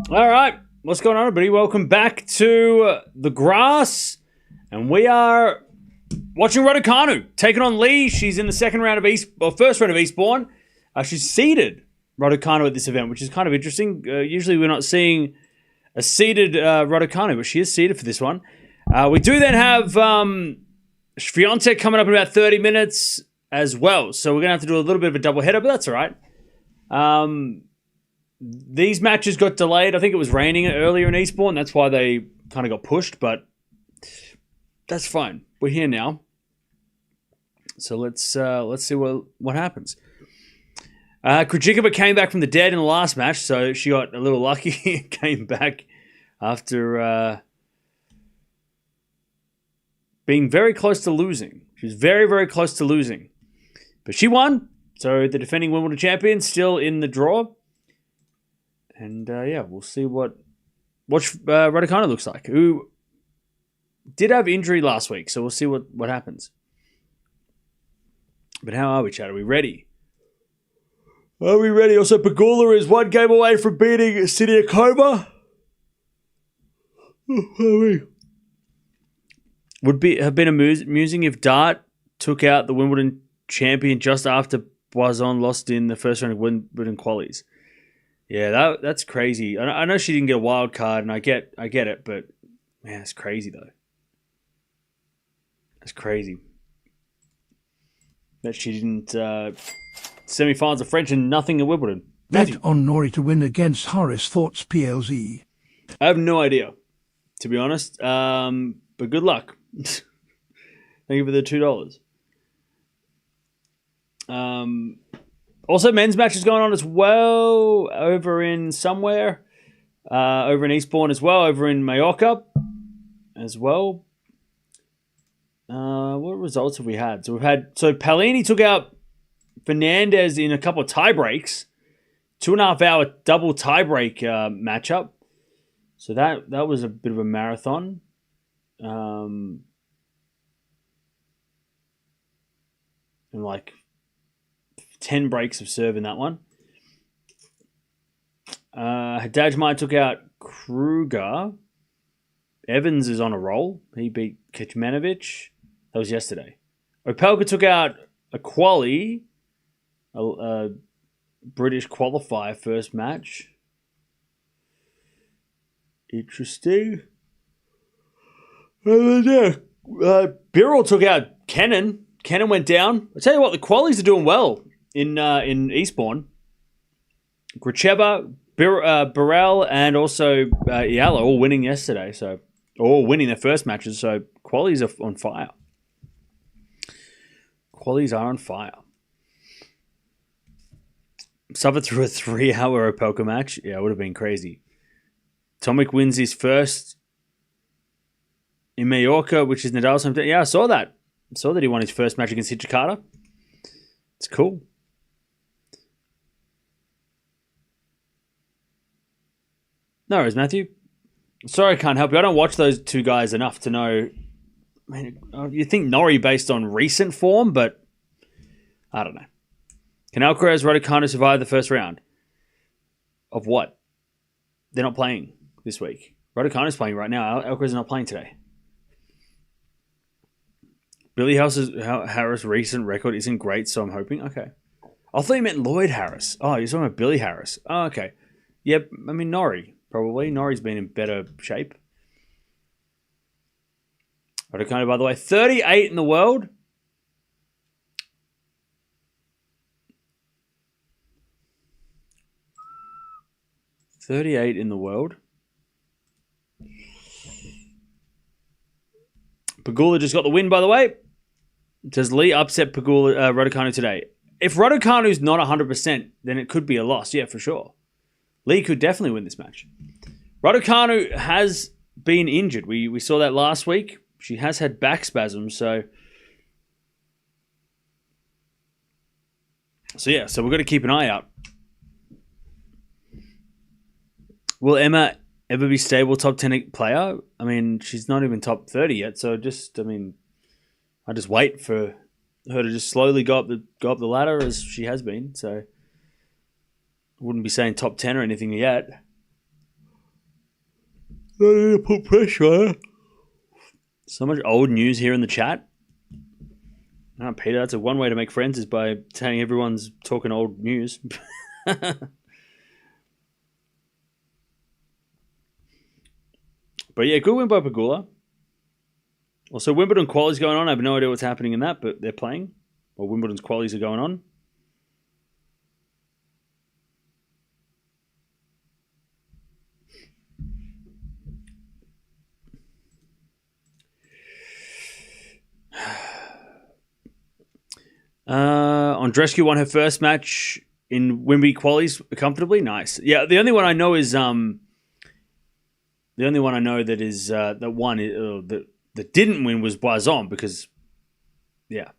All right, what's going on, everybody? Welcome back to the grass, and we are watching Raducanu taking on Lee. She's in the second round of first round of Eastbourne. She's seeded Raducanu at this event, which is kind of interesting. Usually, we're not seeing a seeded Raducanu, but she is seeded for this one. We do then have Swiatek coming up in about 30 minutes as well, so we're gonna have to do a little bit of a double header, but that's all right. These matches got delayed. I think it was raining earlier in Eastbourne. That's why they kind of got pushed, but that's fine. We're here now. So let's see what happens. Krejcikova came back from the dead in the last match, so she got a little lucky. Came back after being very close to losing. She was very, very close to losing. But she won. So the defending Wimbledon champion still in the draw. And we'll see what Raducanu looks like, who did have injury last week. So we'll see what happens. But how are we, Chad? Are we ready? Are we ready? Also, Pegula is one game away from beating Siniakova. Would have been amusing if Dart took out the Wimbledon champion just after Boison lost in the first round of Wimbledon qualies. Yeah, that's crazy. I know she didn't get a wild card, and I get it, but man, it's crazy though. That's crazy that she didn't semi-finals of French and nothing at Wimbledon. Bet on Norrie to win against Harris. Thoughts PLZ? I have no idea, to be honest. But good luck. Thank you for the $2. Also, men's matches going on as well over in somewhere, over in Eastbourne as well, over in Mallorca as well. What results have we had? So Palini took out Fernandez in a couple of tie breaks, 2.5 hour double tie break matchup. So that was a bit of a marathon. And like 10 breaks of serve in that one. Hadajmai took out Kruger. Evans is on a roll. He beat Kecmanovic. That was yesterday. Opelka took out a quali, a British qualifier first match. Interesting. Birrell took out Kennan. Kennan went down. I tell you what, the qualies are doing well in Eastbourne. Gracheva, Burrell, and also Eala all winning yesterday. So all winning their first matches. So qualies are on fire. Qualies are on fire. Suffered through a 3-hour Opelka match. Yeah, it would have been crazy. Tomic wins his first in Mallorca, which is Nadal's hometown. Yeah, I saw that. I saw that he won his first match against Hijikata. It's cool. No worries, Matthew. Sorry I can't help you. I don't watch those two guys enough to know. I mean, you think Norrie based on recent form, but I don't know. Can Alcaraz, Raducanu survive the first round? Of what? They're not playing this week. Raducanu's playing right now. Alcaraz is not playing today. Billy Harris' recent record isn't great, so I'm hoping. Okay. I thought you meant Lloyd Harris. Oh, you're talking about Billy Harris. Oh, okay. Yep, I mean, Norrie, probably. Norrie's been in better shape. Raducanu, by the way, 38 in the world. Pegula just got the win, by the way. Does Lee upset Raducanu today? If Raducanu's not 100%, then it could be a loss. Yeah, for sure. Lee could definitely win this match. Raducanu has been injured. We saw that last week. She has had back spasms, so we've got to keep an eye out. Will Emma ever be stable top 10 player? I mean, she's not even top 30 yet, so I just wait for her to just slowly go up the ladder as she has been. So I wouldn't be saying top 10 or anything yet. Don't need to put pressure on her. So much old news here in the chat. Oh, Peter, that's one way to make friends is by telling everyone's talking old news. But yeah, good win by Pegula. Also, Wimbledon quali's going on. I have no idea what's happening in that, but they're playing. Well, Wimbledon's qualies are going on. Andreescu won her first match in Wimby qualies comfortably. Nice. Yeah, the only one I know is that won that didn't win was Boison because yeah.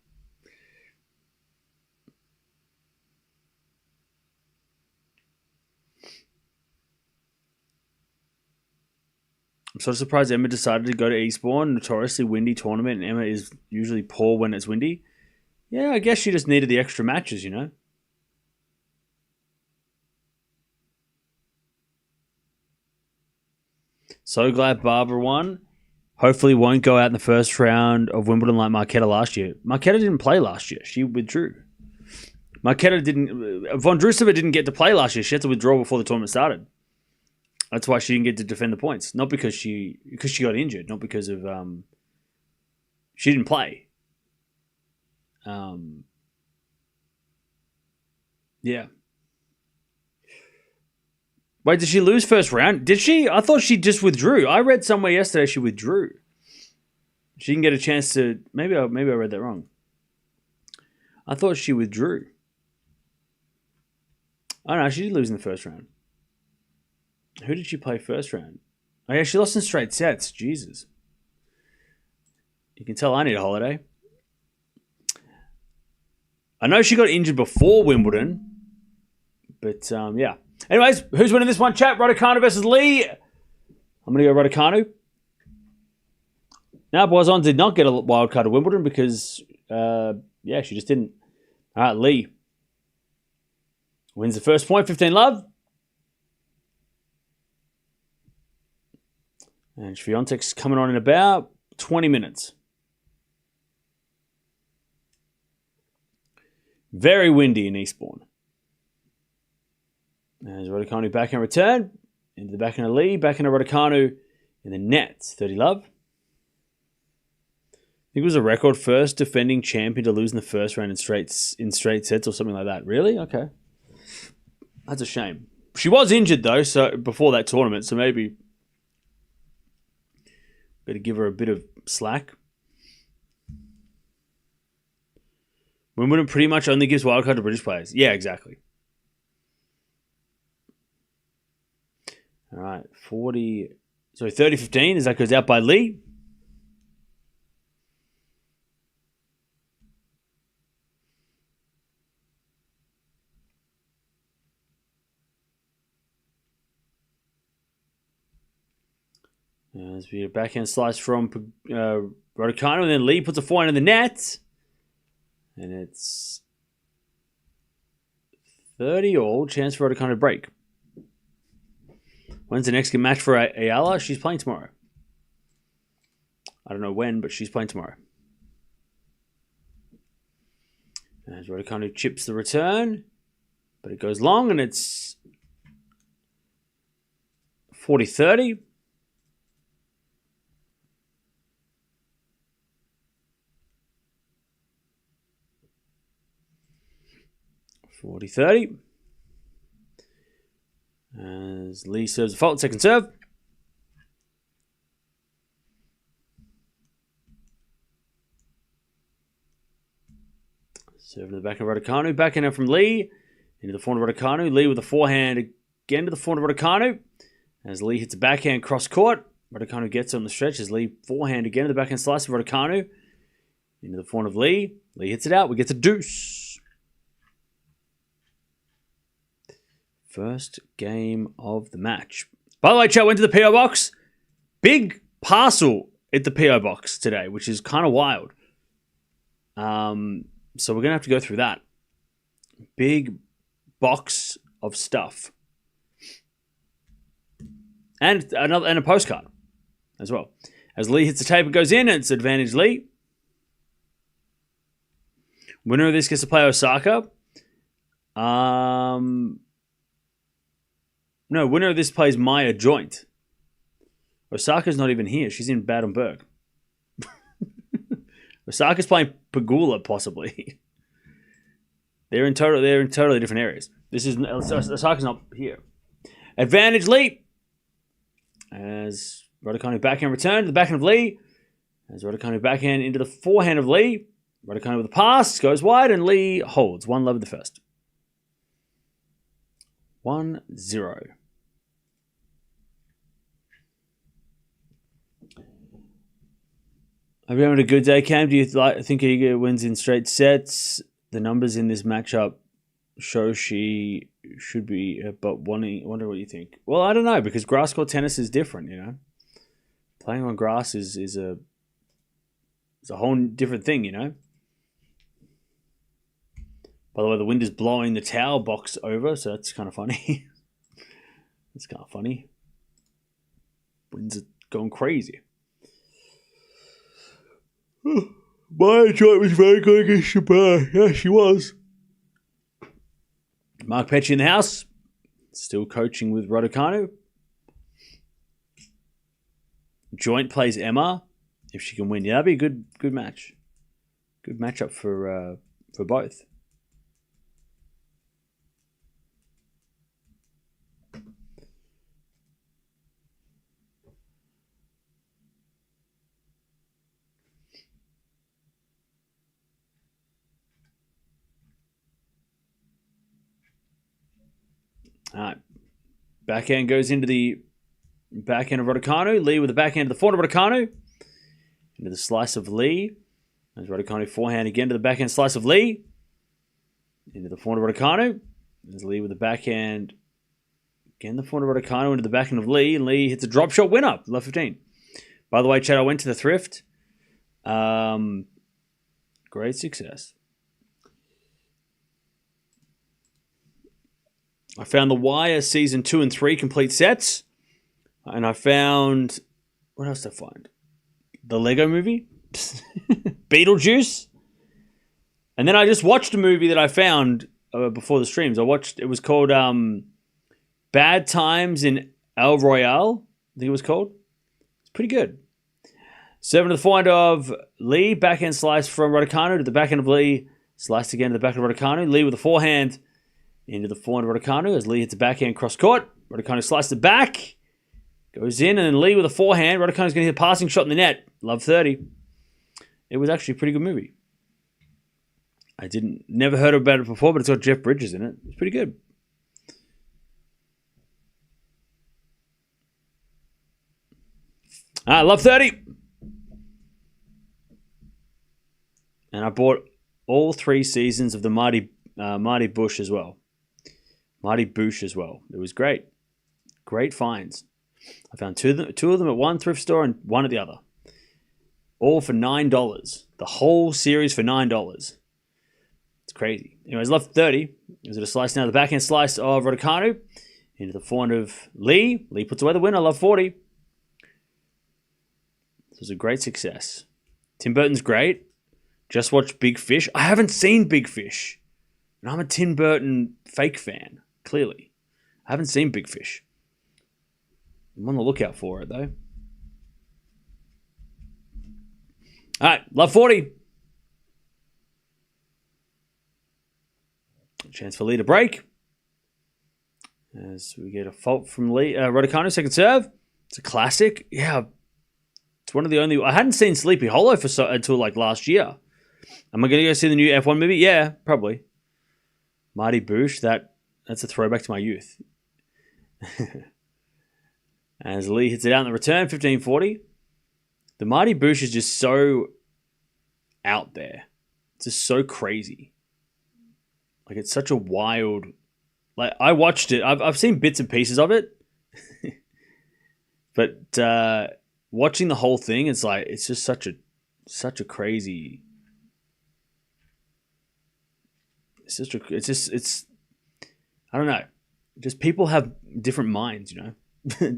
I'm sort of surprised Emma decided to go to Eastbourne, notoriously windy tournament, and Emma is usually poor when it's windy. Yeah, I guess she just needed the extra matches, you know? So glad Barbara won. Hopefully won't go out in the first round of Wimbledon like Marketa last year. Marketa didn't play last year. She withdrew. Marketa didn't... Vondrousova didn't get to play last year. She had to withdraw before the tournament started. That's why she didn't get to defend the points. Not because she got injured. Not because of... she didn't play. Yeah. Wait, did she lose first round? Did she? I thought she just withdrew. I read somewhere yesterday she withdrew. She didn't get a chance to... Maybe I read that wrong. I thought she withdrew. Oh no, she did lose in the first round. Who did she play first round? Oh yeah, she lost in straight sets. Jesus. You can tell I need a holiday. I know she got injured before Wimbledon, but yeah. Anyways, who's winning this one? Chat, Raducanu versus Lee. I'm going to go Raducanu. Now, Boison did not get a wild card at Wimbledon because, yeah, she just didn't. All right, Lee wins the first point, 15-love. And Swiatek's coming on in about 20 minutes. Very windy in Eastbourne. There's Raducanu back in return. Into the back end of Lee. Back into Raducanu in the net. 30-love. I think it was a record first defending champion to lose in the first round in straight sets or something like that. Really? Okay. That's a shame. She was injured though, so before that tournament, so maybe better give her a bit of slack. Wimbledon pretty much only gives wildcard to British players. Yeah, exactly. All right, 30-15 as that goes out by Lee. As we get a backhand slice from Raducanu, and then Lee puts a forehand in the net. And it's 30-all, chance for Raducanu to break. When's the next match for Eala? She's playing tomorrow. I don't know when, but she's playing tomorrow. As Raducanu chips the return, but it goes long, and it's 40-30. As Lee serves the fault, second serve. Serving to the back of Raducanu. Back in from Lee. Into the forehand of Raducanu. Lee with a forehand again to the forehand of Raducanu. As Lee hits a backhand cross court. Raducanu gets on the stretch as Lee forehand again to the backhand slice of Raducanu. Into the forehand of Lee. Lee hits it out. We get to deuce. First game of the match. By the way, chat, went to the PO box. Big parcel at the PO box today, which is kind of wild. So we're going to have to go through that. Big box of stuff. And a postcard as well. As Lee hits the tape, it goes in, and it's advantage Lee. Winner of this gets to play Osaka. No, winner of this plays Maya joint. Osaka's not even here. She's in Baden-Württemberg. Osaka's playing Pagula, possibly. They're in totally different areas. Osaka's not here. Advantage Lee. As Raducanu backhand return to the backhand of Lee. As Raducanu backhand into the forehand of Lee. Raducanu with a pass, goes wide, and Lee holds. 1-love in the first. 1-0. Have you having a good day, Cam? Do you think Iga wins in straight sets? The numbers in this matchup show she should be, but wonder what you think. Well, I don't know, because grass court tennis is different, you know. Playing on grass is a whole different thing, you know. By the way, the wind is blowing the towel box over, so that's kind of funny. That's kind of funny. Winds are going crazy. My joint was very good against Japan. Yeah, she was. Mark Petchy in the house. Still coaching with Raducanu. Joint plays Emma. If she can win, yeah, that'd be a good match. Good matchup for both. All right. Backhand goes into the backhand of Raducanu. Lee with the backhand to the forehand of Raducanu. Into the slice of Lee. There's Raducanu forehand again to the backhand slice of Lee. Into the forehand of Raducanu. There's Lee with the backhand. Again, the forehand of Raducanu into the backhand of Lee. And Lee hits a drop shot winner. Love 15. By the way, Chad, I went to the thrift. Great success. I found The Wire Season 2 and 3 complete sets. And I found... What else did I find? The Lego Movie. Beetlejuice. And then I just watched a movie that I found before the streams. It was called Bad Times in El Royale. I think it was called. It's pretty good. 7 to the forehand of Lee. Backhand slice from Raducanu to the backhand of Lee. Sliced again to the backhand of Raducanu. Lee with the forehand. Into the forehand of Raducanu as Lee hits a backhand cross court. Raducanu slices it back. Goes in, and then Lee with a forehand. Raducanu's going to hit a passing shot in the net. Love 30. It was actually a pretty good movie. I never heard about it before, but it's got Jeff Bridges in it. It's pretty good. Love 30. And I bought all 3 seasons of the Marty Bush as well. Marty Bush as well. It was great. Great finds. I found two of them at one thrift store and one at the other. All for $9. The whole series for $9. It's crazy. Anyways, love 30. Is it a slice now? The backhand slice of Raducanu. Into the forehand of Lee. Lee puts away the winner. Love 40. This was a great success. Tim Burton's great. Just watched Big Fish. I haven't seen Big Fish. And I'm a Tim Burton fake fan, clearly. I haven't seen Big Fish. I'm on the lookout for it, though. All right, love 40. Chance for Lee to break. As we get a fault from Raducanu, second serve. It's a classic. Yeah, it's one of the only... I hadn't seen Sleepy Hollow until like last year. Am I going to go see the new F1 movie? Yeah, probably. Marty Bush, that's a throwback to my youth. As Lee hits it out in the return, 15-40. The Marty Bush is just so out there. It's just so crazy. Like, it's such a wild... Like, I watched it. I've seen bits and pieces of it. But watching the whole thing, it's like, it's just such a crazy... It's I don't know. Just people have different minds, you know?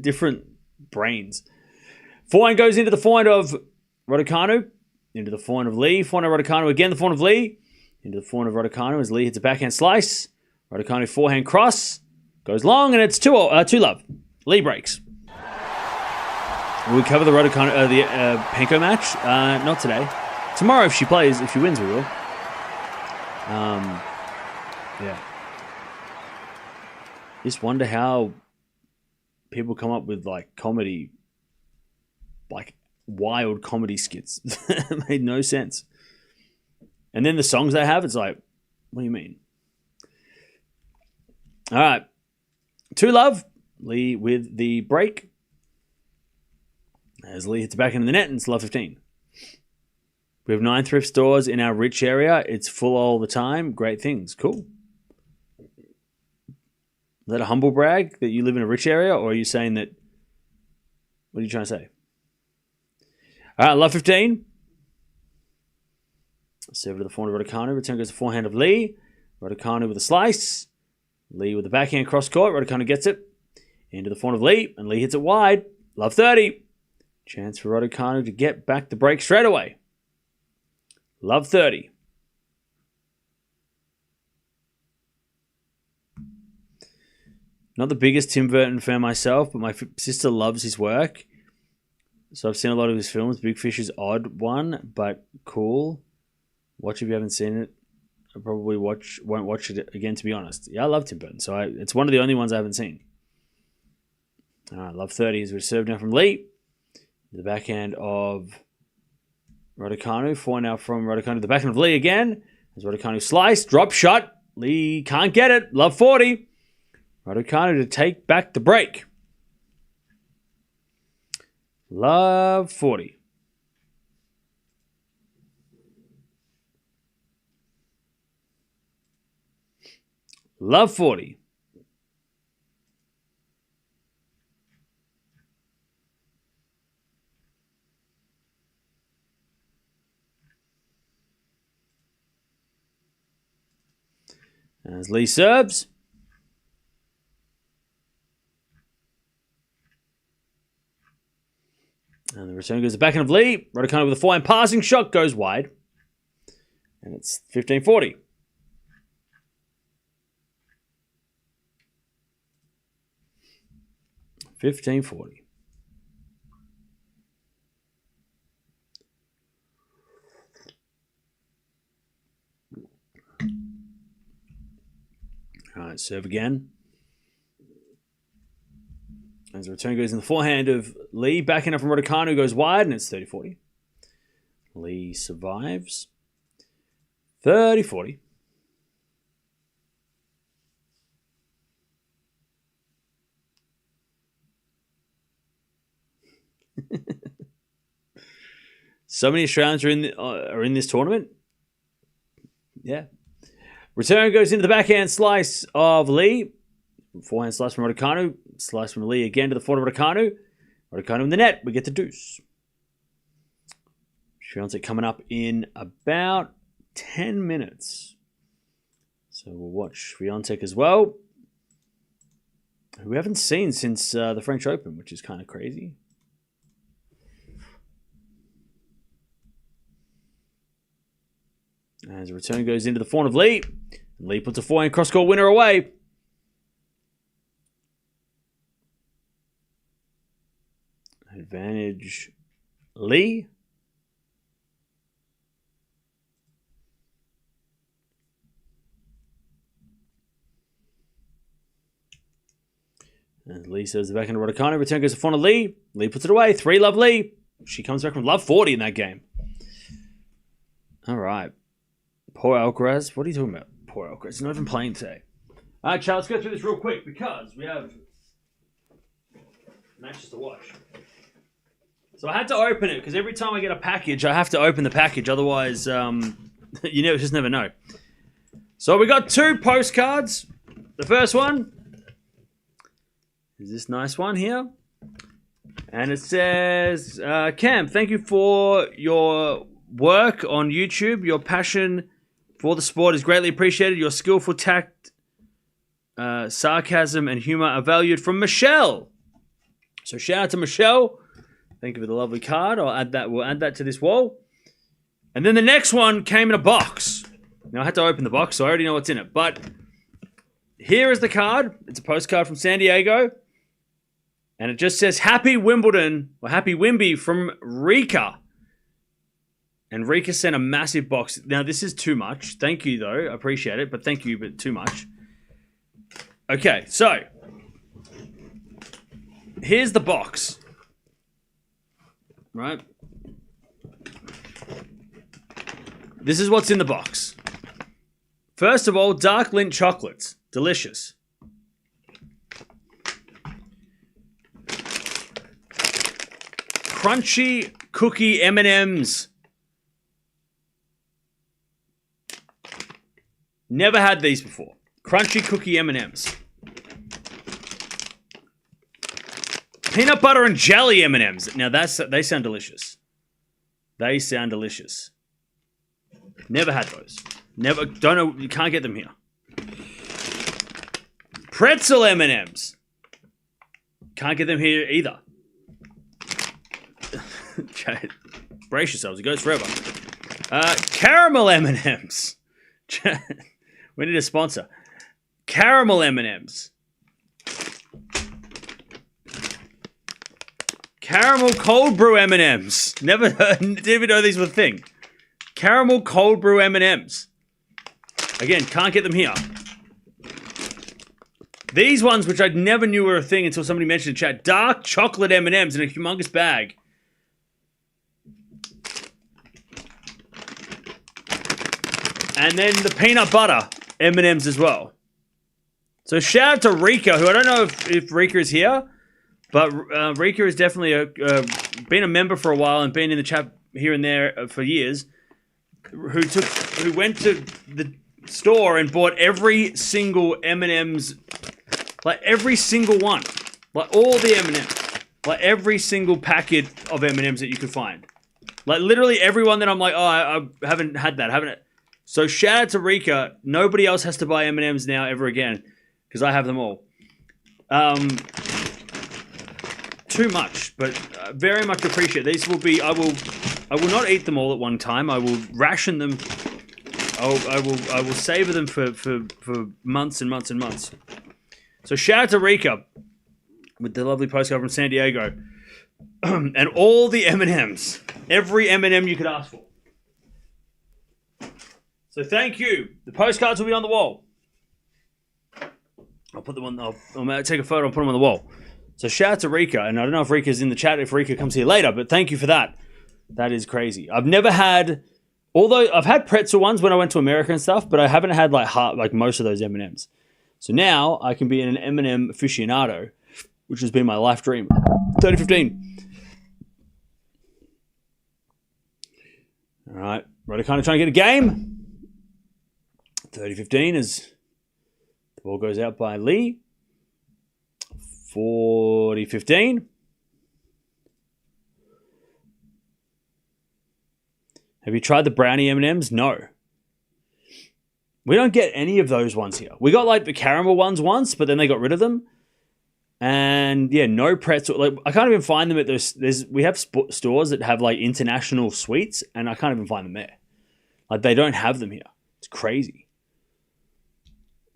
different brains. Forehand goes into the forehand of Raducanu, into the forehand of Lee, forehand of Raducanu, again the forehand of Lee, into the forehand of Raducanu as Lee hits a backhand slice. Raducanu forehand cross, goes long, and it's 2-love. Lee breaks. Will we cover the Raducanu, the Penko match? Not today. Tomorrow, if she wins, we will. Yeah. Just wonder how people come up with like comedy, like wild comedy skits. It made no sense. And then the songs they have, it's like, what do you mean? All right. 2-love. Lee with the break. As Lee hits back into the net, and it's love 15. We have 9 thrift stores in our rich area. It's full all the time. Great things. Cool. Is that a humble brag that you live in a rich area, or are you saying that... What are you trying to say? All right, love 15. Serve to the forehand of Raducanu. Return goes to forehand of Lee. Raducanu with a slice. Lee with the backhand cross court. Raducanu gets it. Into the forehand of Lee, and Lee hits it wide. Love 30. Chance for Raducanu to get back the break straight away. Love 30. Not the biggest Tim Burton fan myself, but my sister loves his work. So I've seen a lot of his films. Big Fish is odd one, but cool. Watch if you haven't seen it. I probably won't watch it again, to be honest. Yeah, I love Tim Burton, so it's one of the only ones I haven't seen. All right, love 30 is reserved now from Lee. The backhand of Raducanu. Forehand now from Raducanu. The backhand of Lee again. As Raducanu slice. Drop shot. Lee can't get it. Love 40. Raducanu to take back the break. Love 40. Love 40. As Lee serves. And the return goes to the backhand of Lee. Raducanu with a forehand passing shot goes wide. And it's 15-40. All right, serve again. As the return goes in the forehand of Lee, backing up from Raducanu goes wide, and it's 30-40. Lee survives. 30-40. So many Australians are in this tournament. Yeah. Return goes into the backhand slice of Lee. Forehand slice from Raducanu. Slice from Lee again to the forehand of Raducanu. Raducanu in the net. We get the deuce. Swiatek coming up in about 10 minutes. So we'll watch Swiatek as well. Who we haven't seen since the French Open, which is kind of crazy. As a return goes into the forehand of Lee. Lee puts a forehand cross-court winner away. Advantage Lee. And Lee serves the back into Raducanu. Return goes to forehand of Lee. Lee puts it away. 3-love Lee. She comes back from love 40 in that game. All right. Poor Alcaraz. What are you talking about? Poor Alcaraz. He's not even playing today. All right, Charles, let's go through this real quick because we have matches to watch. So I had to open it because every time I get a package, I have to open the package. Otherwise, just never know. So we got 2 postcards. The first one is this nice one here. And it says, Cam, thank you for your work on YouTube. Your passion for the sport is greatly appreciated. Your skillful tact, sarcasm, and humor are valued. From Michelle. So shout out to Michelle. Thank you for the lovely card. I'll add that. We'll add that to this wall. And then the next one came in a box. Now I had to open the box, so I already know what's in it. But here is the card. It's a postcard from San Diego. And it just says, Happy Wimbledon, or Happy Wimby from Rika. And Rika sent a massive box. Now, this is too much. Thank you, though. I appreciate it, but thank you, but too much. Okay, so here's the box. Right? This is what's in the box. First of all, dark Lindt chocolates. Delicious. Crunchy cookie M&Ms. Never had these before. Crunchy cookie M&Ms. Peanut butter and jelly M&Ms. Now they sound delicious. They sound delicious. Never had those. Never. Don't know. You can't get them here. Pretzel M&Ms. Can't get them here either. Okay. Brace yourselves. It goes forever. Caramel M&Ms. We need a sponsor. Caramel M&Ms. Caramel cold brew M&Ms. Never heard, didn't even know these were a thing. Caramel cold brew M&Ms. Again, can't get them here. These ones, which I never knew were a thing until somebody mentioned in chat. Dark chocolate M&Ms in a humongous bag. And then the peanut butter M&Ms as well. So shout out to Rika, who I don't know if Rika is here, but Rika is definitely been a member for a while and been in the chat here and there for years. Who went to the store and bought every single M&Ms, like every single one, like all the M&Ms, like every single packet of M&Ms that you could find, like literally everyone that I'm like, oh, I haven't had that, haven't it? So shout out to Rika. Nobody else has to buy M&Ms now ever again because I have them all. Too much, but very much appreciate. These will be. I will not eat them all at one time. I will ration them. I will savor them for months and months and months. So shout out to Rika with the lovely postcard from San Diego and all the M&Ms, every M&M you could ask for. So thank you. The postcards will be on the wall. I'll put them on. I'll take a photo and put them on the wall. So shout out to Rika, and I don't know if Rika's in the chat, if Rika comes here later, but thank you for that. That is crazy. I've never had, although I've had pretzel ones when I went to America and stuff, but I haven't had like most of those M&Ms. So now I can be an M&M aficionado, which has been my life dream. 30-15. All right, Raducanu trying to get a game. 30-15 as the ball goes out by Lee. 40-15. Have you tried the brownie M&Ms? No. We don't get any of those ones here. We got like the caramel ones once, but then they got rid of them. And yeah, no pretzel. Like I can't even find them at those. We have stores that have like international sweets, and I can't even find them there. Like they don't have them here. It's crazy.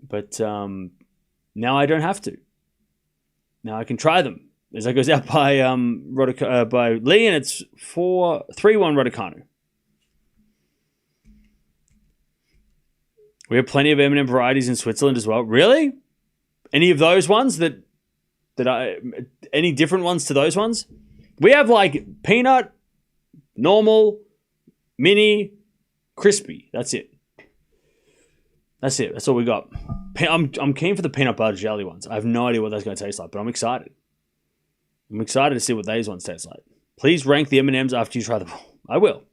But now I don't have to. Now I can try them. As that goes out by by Lee, and it's 3-1 Raducanu. We have plenty of M&M varieties in Switzerland as well. Really? Any of those ones any different ones to those ones? We have like peanut, normal, mini, crispy. That's it. That's it. That's all we got. I'm keen for the peanut butter jelly ones. I have no idea what that's going to taste like, but I'm excited. I'm excited to see what these ones taste like. Please rank the M&Ms after you try them. I will.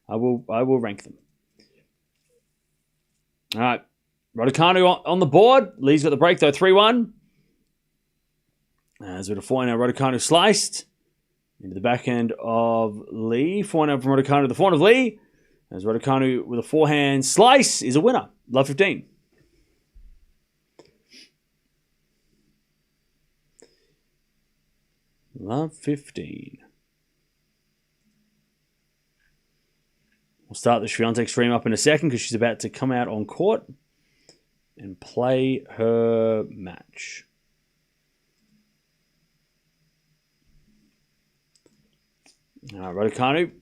I will rank them. All right. Raducanu on the board. Lee's got the break, though. 3-1. As with a 4-0, Raducanu sliced into the backhand of Lee. 4-0 from Raducanu to the forehand of Lee. As Raducanu with a forehand slice is a winner. Love 15. Love 15. We'll start the Swiatek stream up in a second because she's about to come out on court and play her match. Raducanu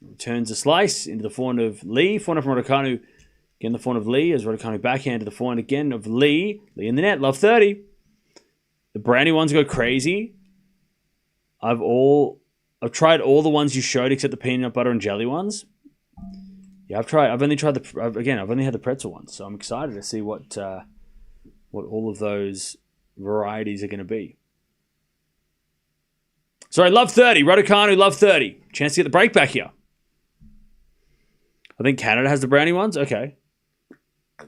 returns a slice into the forehand of Lee. Forehand from Raducanu. Again, the forehand of Lee as Raducanu backhand to the forehand again of Lee. Lee in the net. Love 30. The brownie ones go crazy. I've tried all the ones you showed except the peanut butter and jelly ones. Yeah, I've only had the pretzel ones, so I'm excited to see what all of those varieties are going to be. Sorry, love 30. Raducanu, love 30. Chance to get the break back here. I think Canada has the brownie ones. Okay. All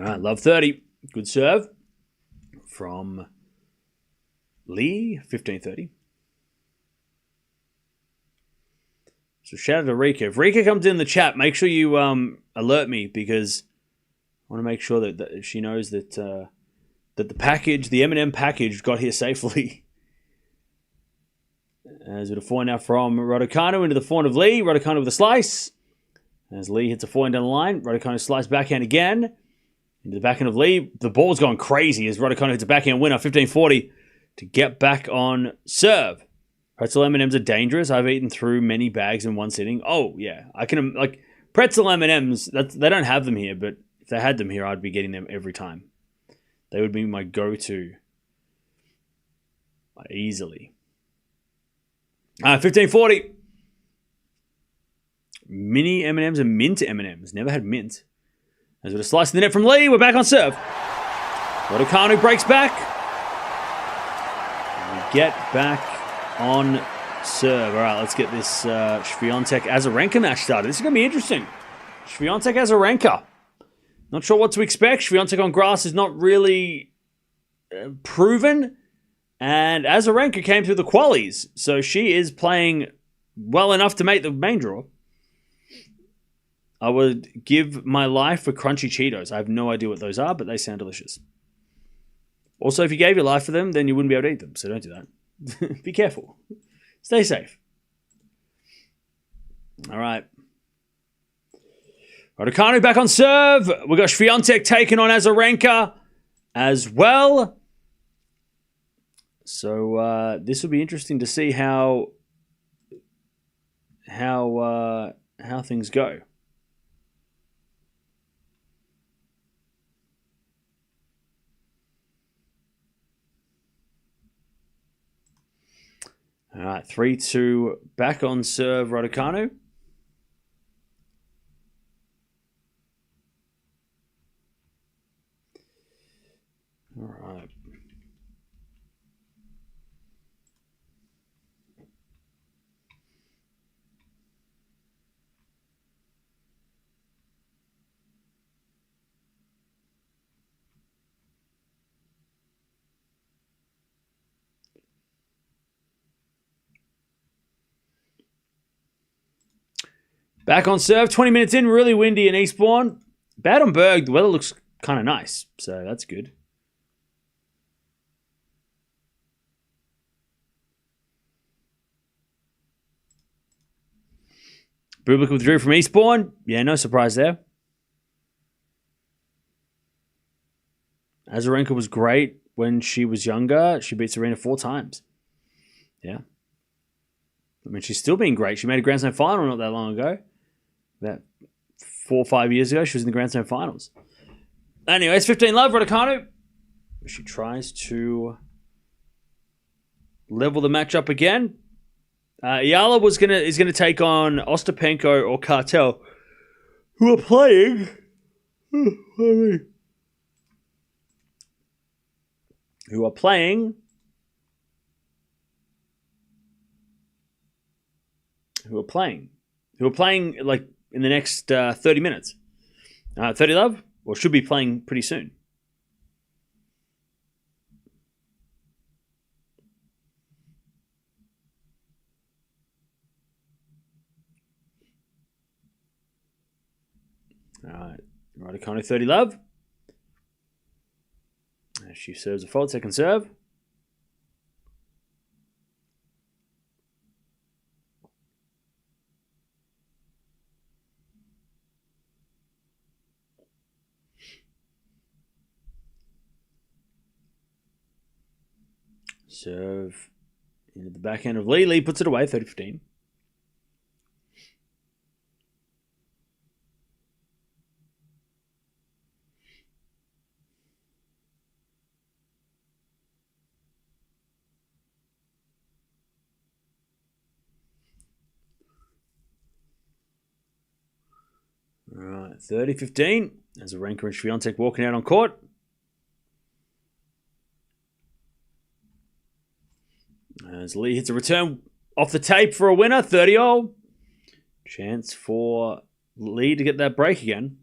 right, love 30. Good serve from Lee, 15-30. So shout out to Rika. If Rika comes in the chat, make sure you alert me because I want to make sure that she knows that that the package, the M&M package, got here safely. As with a forehand now from Raducanu into the forehand of Lee. Raducanu with a slice. As Lee hits a forehand down the line. Raducanu slice backhand again. Into the backhand of Lee. The ball's going crazy as Raducanu hits a backhand winner. 15-40 to get back on serve. Pretzel M&Ms are dangerous. I've eaten through many bags in one sitting. Oh, yeah. I can, pretzel M&Ms, they don't have them here, but if they had them here, I'd be getting them every time. They would be my go-to. Easily. 15-40. Mini M&Ms and mint M&Ms. Never had mint. As with a slice in the net from Lee, we're back on serve. Raducanu breaks back. And we get back on serve. All right, let's get this Swiatek-Azarenka match started. This is going to be interesting. Swiatek-Azarenka. Not sure what to expect. Swiatek on grass is not really proven. And Azarenka came through the qualies. So she is playing well enough to make the main draw. I would give my life for crunchy Cheetos. I have no idea what those are, but they sound delicious. Also, if you gave your life for them, then you wouldn't be able to eat them. So don't do that. Be careful. Stay safe. All right. Raducanu back on serve. We got Swiatek taking on Azarenka as well. So this will be interesting to see how things go. All right, 3-2 back on serve, Raducanu. All right. Back on serve, 20 minutes in, really windy in Eastbourne. Bad on Berg, the weather looks kind of nice, so that's good. Bublik withdrew from Eastbourne. Yeah, no surprise there. Azarenka was great when she was younger. She beat Serena 4 times. Yeah. I mean, she's still being great. She made a Grand Slam final not that long ago. About 4 or 5 years ago, she was in the Grand Slam finals. Anyways, 15 love, Raducanu. She tries to level the match up again. Eala is gonna take on Ostapenko or Cartel, who are playing. Who are playing like in the next 30 minutes. 30 love, or should be playing pretty soon. All right, Raducanu 30 love. As she serves a fault, second serve. Serve into the backhand of Lee. Lee puts it away, 30-15. All right, 30-15. As Azarenka and Swiatek walking out on court. As Lee hits a return off the tape for a winner, 30-all. Chance for Lee to get that break again.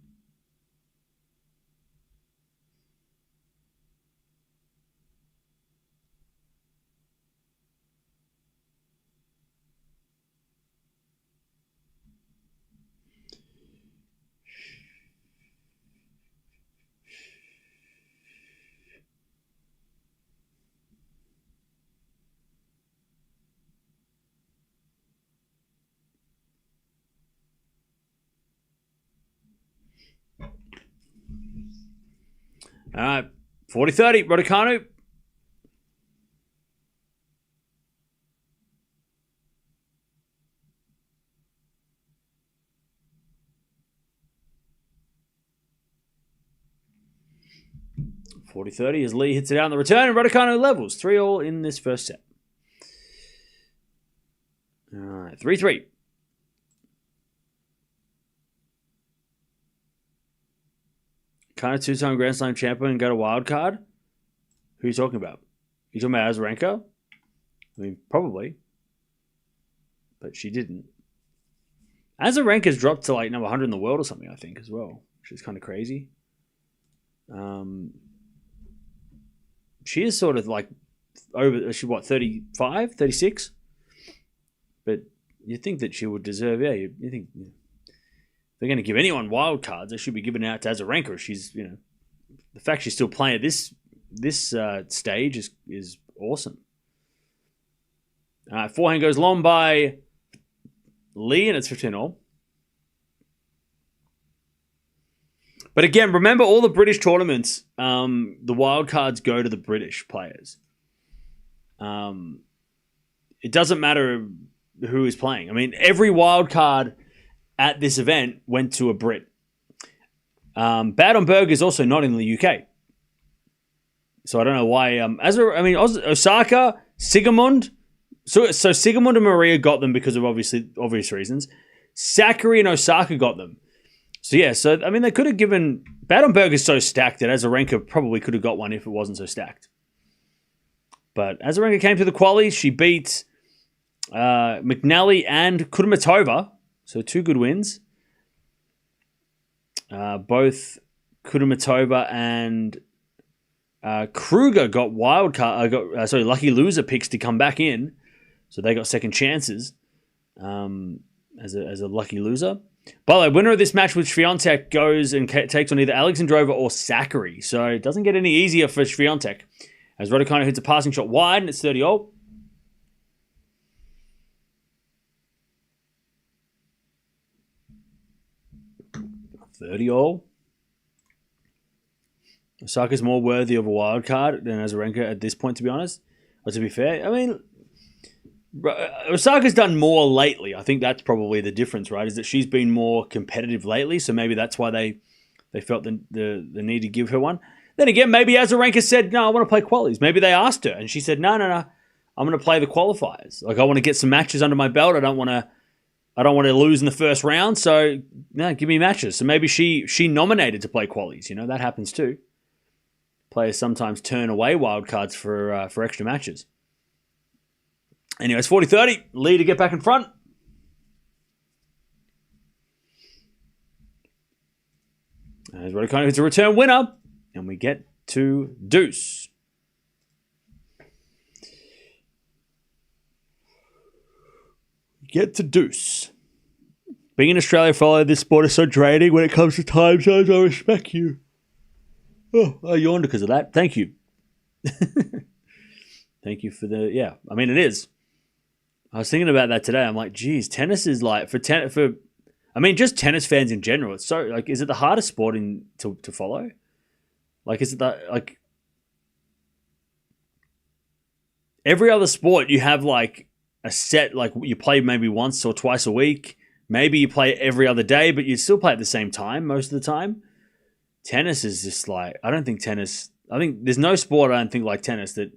All right, 40-30, Raducanu. As Lee hits it out in the return, and Raducanu levels 3-all in this first set. All right, 3-3. Kind of two-time Grand Slam champion and got a wild card? Who are you talking about? You talking about Azarenka? I mean, probably. But she didn't. Azarenka's dropped to like number 100 in the world or something, I think, as well. Which is kind of crazy. She is sort of like over, she what, 35, 36? But you think that she would deserve, yeah, you think... Yeah. If they're going to give anyone wild cards, they should be given out to Azarenka. She's, the fact she's still playing at this stage is awesome. Forehand goes long by Lee, and it's 15-all. But again, remember all the British tournaments, the wild cards go to the British players. It doesn't matter who is playing. I mean, every wild card at this event went to a Brit. Badenberg is also not in the UK. So I don't know why. Osaka, Sigemund. So Sigemund and Maria got them because of obvious reasons. Sakkari and Osaka got them. So yeah, they could have given... Badenberg is so stacked that Azarenka probably could have got one if it wasn't so stacked. But Azarenka came to the qualies. She beat McNally and Kudermetova. So 2 good wins. Both Kudermetova and Kruger got lucky loser picks to come back in. So they got second chances as a lucky loser. By the way, winner of this match with Swiatek goes and takes on either Alexandrova or Sakkari. So it doesn't get any easier for Swiatek. As Raducanu hits a passing shot wide and it's 30-all. Osaka's more worthy of a wild card than Azarenka at this point, to be honest. Or to be fair, I mean, Osaka's done more lately. I think that's probably the difference, right? Is that she's been more competitive lately, so maybe that's why they felt the need to give her one. Then again, maybe Azarenka said, no, I want to play qualies. Maybe they asked her, and she said, no, I'm going to play the qualifiers. Like, I want to get some matches under my belt. I don't want to lose in the first round, so no, give me matches. So maybe she nominated to play qualies. That happens too. Players sometimes turn away wild cards for extra matches. Anyways, 40-30. Lee to get back in front. As Raducanu hits a return winner, and we get to deuce. Get to deuce. Being in Australia, follow this sport is so draining when it comes to time zones. I respect you. Oh, I yawned because of that. Thank you. Thank you for the... Yeah, I mean, it is. I was thinking about that today. I'm like, geez, tennis is like... just tennis fans in general. It's so... Like, is it the hardest sport to follow? Like, is it that... Like... every other sport, you have like a set, like you play maybe once or twice a week. Maybe you play every other day, but you still play at the same time most of the time. Tennis is just like, I think there's no sport I don't think like tennis that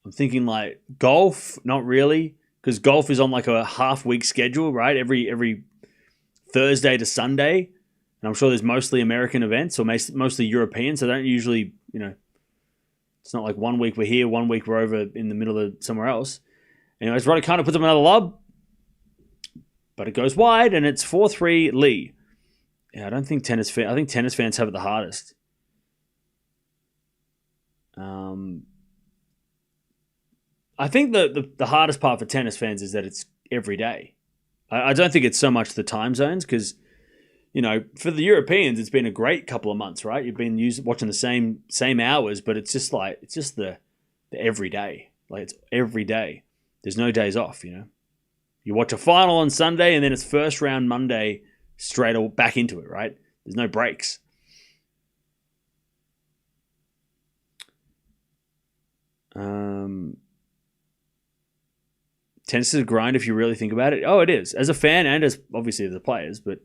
I'm thinking like golf, not really, because golf is on like a half-week schedule, right? Every Thursday to Sunday. And I'm sure there's mostly American events or mostly European, so they don't usually, it's not like 1 week we're here, 1 week we're over in the middle of somewhere else. Anyways, Raducanu puts up another lob, but it goes wide, and it's 4-3 Lee. Yeah, I think tennis fans have it the hardest. I think the hardest part for tennis fans is that it's every day. I don't think it's so much the time zones because, for the Europeans, it's been a great couple of months, right? You've been watching the same hours, but it's just the every day. Like it's every day. There's no days off, You watch a final on Sunday and then it's first round Monday straight back into it, right? There's no breaks. Tennis is a grind if you really think about it. Oh, it is. As a fan and as obviously the players, but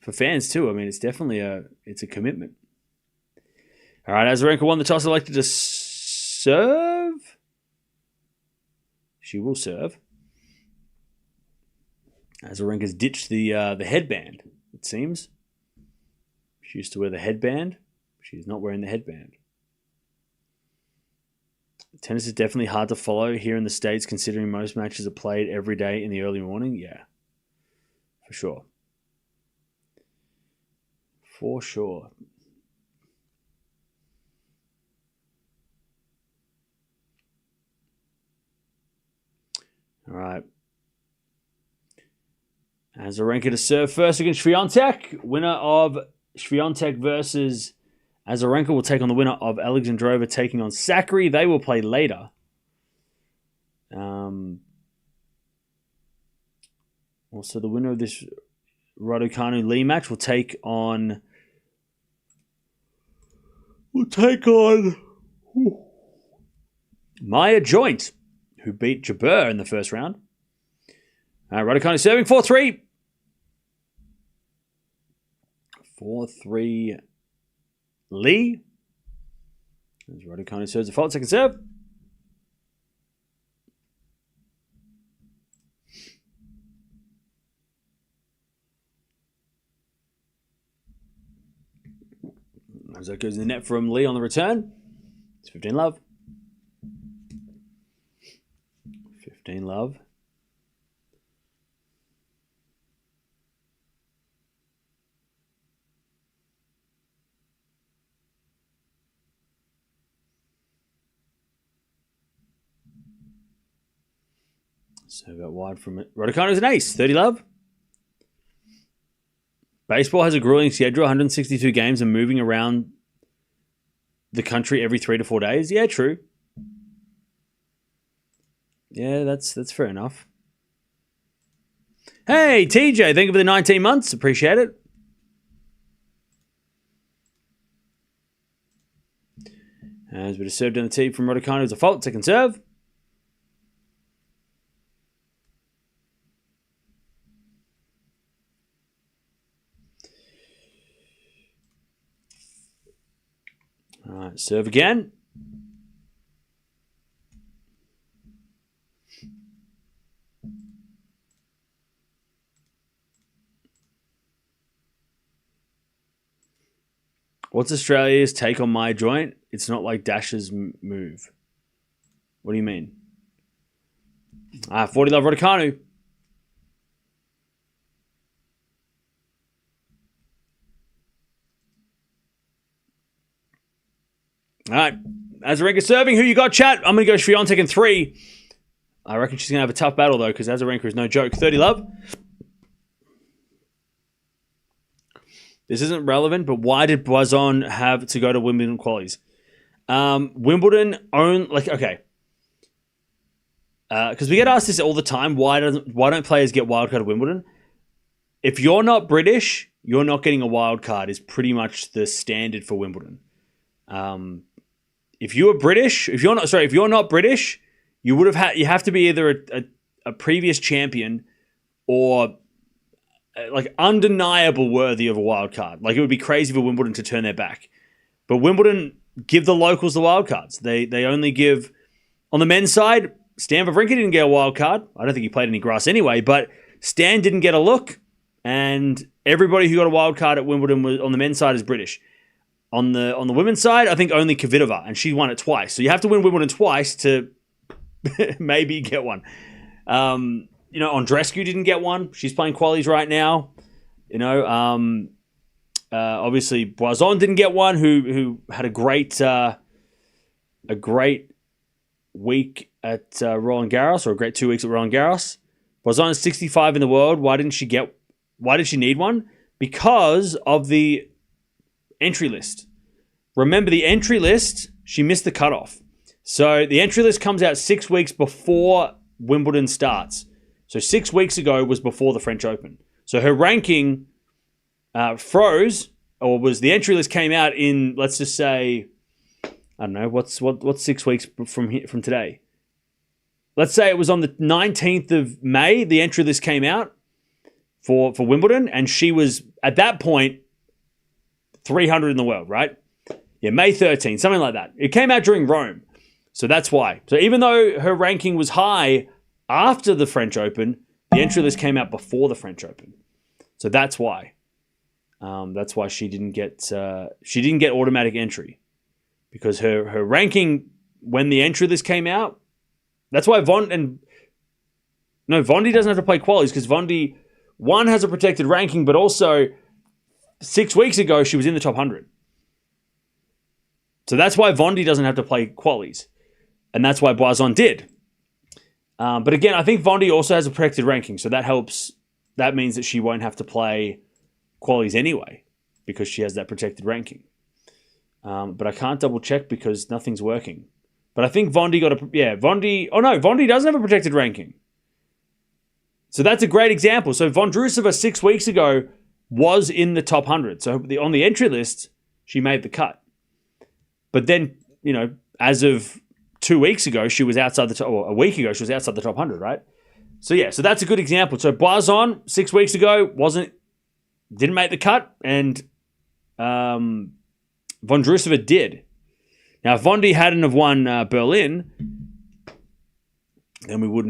for fans too, I mean, it's definitely a commitment. All right, Azarenka won the toss, elected to serve. She will serve. Azarenka's ditched the headband, it seems. She used to wear the headband. She's not wearing the headband. Tennis is definitely hard to follow here in the States, considering most matches are played every day in the early morning. Yeah, for sure. For sure. All right. Azarenka to serve first against Swiatek. Winner of Swiatek versus Azarenka will take on the winner of Alexandrova taking on Sakari. They will play later. Also, the winner of this Raducanu Lee match will take on Maya Joint, who beat Jabeur in the first round. Raducanu serving 4-3. 4-3 Lee. As Raducanu serves the fault, second serve. As that goes in the net from Lee on the return. It's 15 love. 15 love. Serve out wide from it. Raducanu's an ace. 30 love. Baseball has a grueling schedule, 162 games and moving around the country every 3 to 4 days. Yeah, true. Yeah, that's fair enough. Hey, TJ, thank you for the 19 months. Appreciate it. As we just served down the tee from Raducanu as a fault. Second serve. All right, serve again. What's Australia's take on my joint? It's not like Dash's move. What do you mean? 40 love Raducanu. All right. Azarenka serving. Who you got, chat? I'm going to go Swiatek in 3. I reckon she's going to have a tough battle, though, because Azarenka is no joke. 30 love. This isn't relevant, but why did Boison have to go to Wimbledon qualies? Wimbledon okay. Because we get asked this all the time. Why don't players get wildcard at Wimbledon? If you're not British, you're not getting a wild card is pretty much the standard for Wimbledon. if you are British, if you're not British, you have to be either a previous champion or like undeniable worthy of a wild card. Like it would be crazy for Wimbledon to turn their back. But Wimbledon give the locals the wild cards. They only give, on the men's side, Stan Wawrinka didn't get a wild card. I don't think he played any grass anyway, but Stan didn't get a look, and everybody who got a wild card at Wimbledon was, on the men's side, is British. On the women's side, I think only Kvitova, and she won it twice. So you have to win Wimbledon twice to maybe get one. Andreescu didn't get one. She's playing qualies right now. Obviously Boison didn't get one, who had a great week at Roland Garros, or a great 2 weeks at Roland Garros. Boison is 65 in the world. Why did she need one? Because of the entry list. Remember the entry list, she missed the cutoff. So the entry list comes out 6 weeks before Wimbledon starts. So 6 weeks ago was before the French Open. So her ranking froze, or was the entry list came out in, let's just say, I don't know, what's 6 weeks from today? Let's say it was on the 19th of May, the entry list came out for Wimbledon, and she was, at that point, 300 in the world, right? Yeah, May 13th, something like that. It came out during Rome. So that's why. So even though her ranking was high after the French Open, the entry list came out before the French Open. So that's why. That's why she didn't get automatic entry, because her ranking when the entry list came out. That's why Vondi doesn't have to play qualies, because Vondi, one, has a protected ranking, but also 6 weeks ago she was in the top 100. So that's why Vondi doesn't have to play qualies, and that's why Boison did. But again, I think Vondi also has a protected ranking, so that helps. That means that she won't have to play qualies anyway, because she has that protected ranking. But I can't double check because nothing's working. But I think Vondi Vondi doesn't have a protected ranking. So that's a great example. So Vondrousova 6 weeks ago was in the top 100. So on the entry list, she made the cut. But then, as of 2 weeks ago, she was outside the top, or a week ago, she was outside the top 100, right? So yeah, so that's a good example. So Boison 6 weeks ago didn't make the cut, and Vondrousova did. Now, if Vondi hadn't have won Berlin, then we would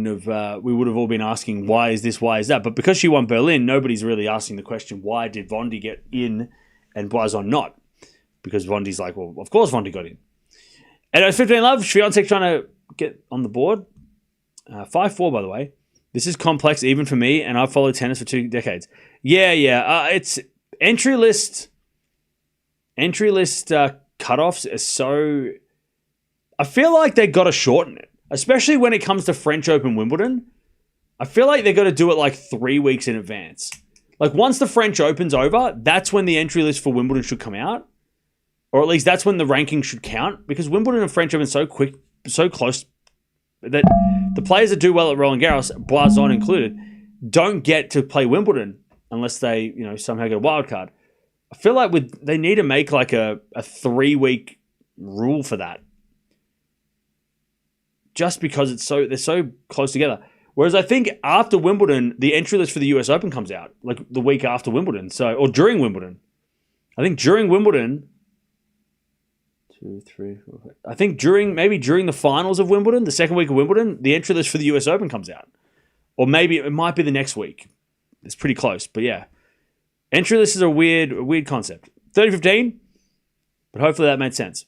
have all been asking, why is this, why is that? But because she won Berlin, nobody's really asking the question, why did Vondi get in and Boison not? Because Vondi's like, well, of course Vondi got in. And it's 15 love. Swiatek trying to get on the board. 5-4, by the way. This is complex even for me, and I've followed tennis for 2 decades. Yeah. It's entry list cutoffs are so. I feel like they got to shorten it, especially when it comes to French Open, Wimbledon. I feel like they got to do it like 3 weeks in advance. Like once the French Open's over, that's when the entry list for Wimbledon should come out, or at least that's when the ranking should count. Because Wimbledon and French Open so quick, so close, that the players that do well at Roland Garros, Boison included, don't get to play Wimbledon unless they, somehow get a wild card. I feel like they need to make like a 3-week rule for that, just because they're so close together. Whereas I think after Wimbledon, the entry list for the US Open comes out like the week after Wimbledon, or during Wimbledon. I think during Wimbledon. 2, 3, 4, 5. I think during the finals of Wimbledon, the second week of Wimbledon, the entry list for the US Open comes out. Or maybe it might be the next week. It's pretty close, but yeah. Entry list is a weird concept. 30-15, but hopefully that made sense.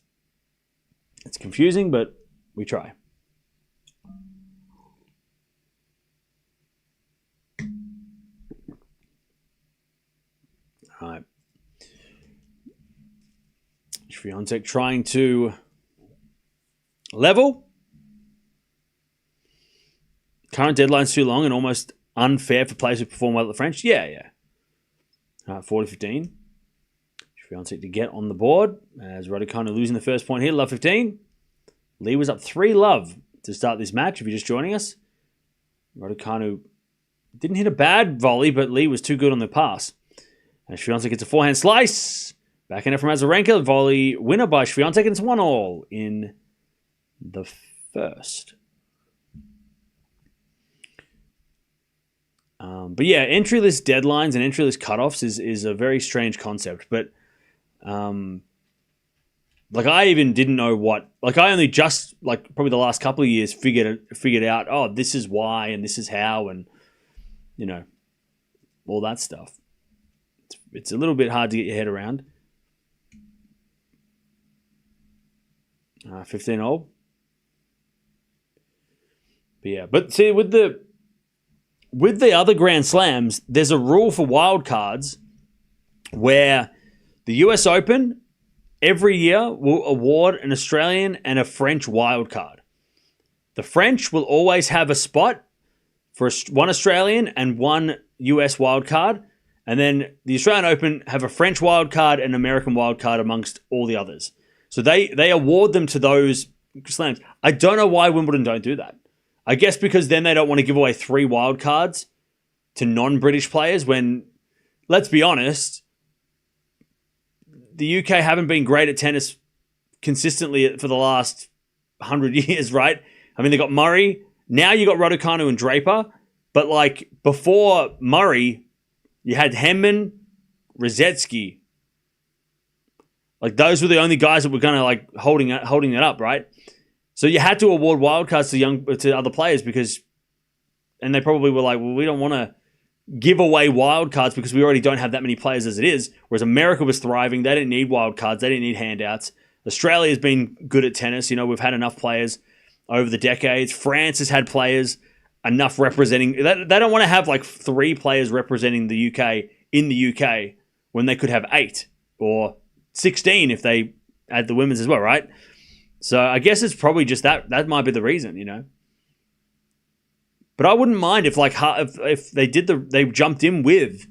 It's confusing, but we try. All right. Swiatek trying to level. Current deadline's too long and almost unfair for players who perform well at the French. Yeah. 40-15. Swiatek to get on the board as Raducanu losing the first point here. Love 15. Lee was up 3-love to start this match if you're just joining us. Raducanu didn't hit a bad volley, but Lee was too good on the pass. And Swiatek gets a forehand slice. Backhand from Azarenka, volley winner by Swiatek, and it's 1-1 in the first. But yeah, entry list deadlines and entry list cutoffs is a very strange concept. But like I even didn't know what. Like I only just like probably the last couple of years figured out. Oh, this is why and this is how, and you know, all that stuff. It's a little bit hard to get your head around. 15-0. But yeah, but see with the other Grand Slams, there's a rule for wild cards where the US Open every year will award an Australian and a French wild card. The French will always have a spot for one Australian and one US wild card, and then the Australian Open have a French wild card and an American wild card amongst all the others. So they award them to those slams. I don't know why Wimbledon don't do that. I guess because then they don't want to give away 3 wild cards to non-British players when, let's be honest, the UK haven't been great at tennis consistently for the last 100 years, right? I mean, they got Murray. Now you got Raducanu and Draper. But like before Murray, you had Henman, Rosetsky. Like those were the only guys that were kind of like holding it up, right? So you had to award wildcards to other players and they probably were like, well, we don't want to give away wildcards because we already don't have that many players as it is. Whereas America was thriving. They didn't need wildcards. They didn't need handouts. Australia's been good at tennis. You know, we've had enough players over the decades. France has had players enough representing. They don't want to have like 3 players representing the UK in the UK when they could have 8 or 16 if they add the women's as well, right? So I guess it's probably just that. That might be the reason, you know. But I wouldn't mind if they jumped in with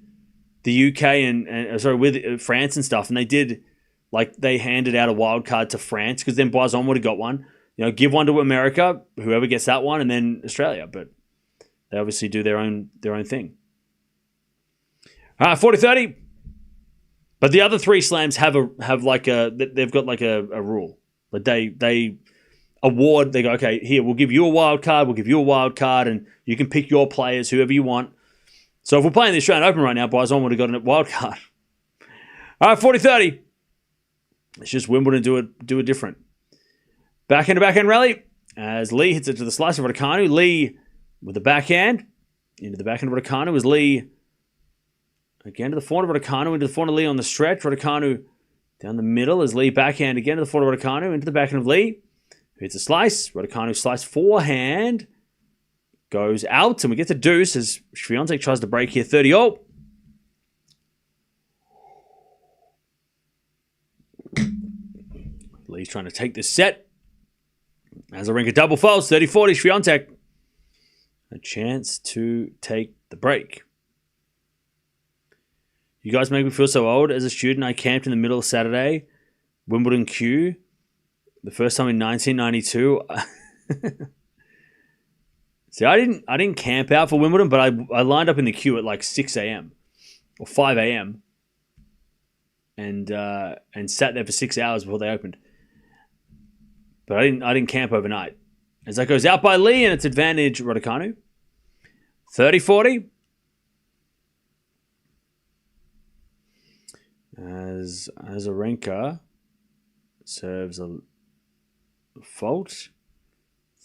the UK and with France and stuff, and they handed out a wild card to France because then Boison would have got one. You know, give one to America, whoever gets that one, and then Australia. But they obviously do their own thing. 40-30. But the other 3 slams they've got like a rule. Like they award, they go, okay, here, we'll give you a wild card, and you can pick your players, whoever you want. So if we're playing the Australian Open right now, Boison would have got a wild card. All right, 40-30. It's just Wimbledon do it different. Backhand rally as Lee hits it to the slice of Raducanu. Lee with the backhand into the backhand of Raducanu as Lee again to the forehand of Raducanu into the forehand of Lee on the stretch. Raducanu down the middle as Lee backhand again to the forehand of Raducanu into the backhand of Lee. Hits a slice. Raducanu slice forehand. Goes out and we get to deuce as Swiatek tries to break here. 30-0. Lee's trying to take this set. Azarenka double faults. 30-40. Swiatek. A chance to take the break. You guys make me feel so old. As a student, I camped in the middle of Saturday. Wimbledon queue. The first time in 1992. See, I didn't camp out for Wimbledon, but I lined up in the queue at like 6 a.m. or 5 a.m. and sat there for 6 hours before they opened. But I didn't camp overnight. As that goes out by Lee, and it's advantage Raducanu. 30-40. As Azarenka serves a fault.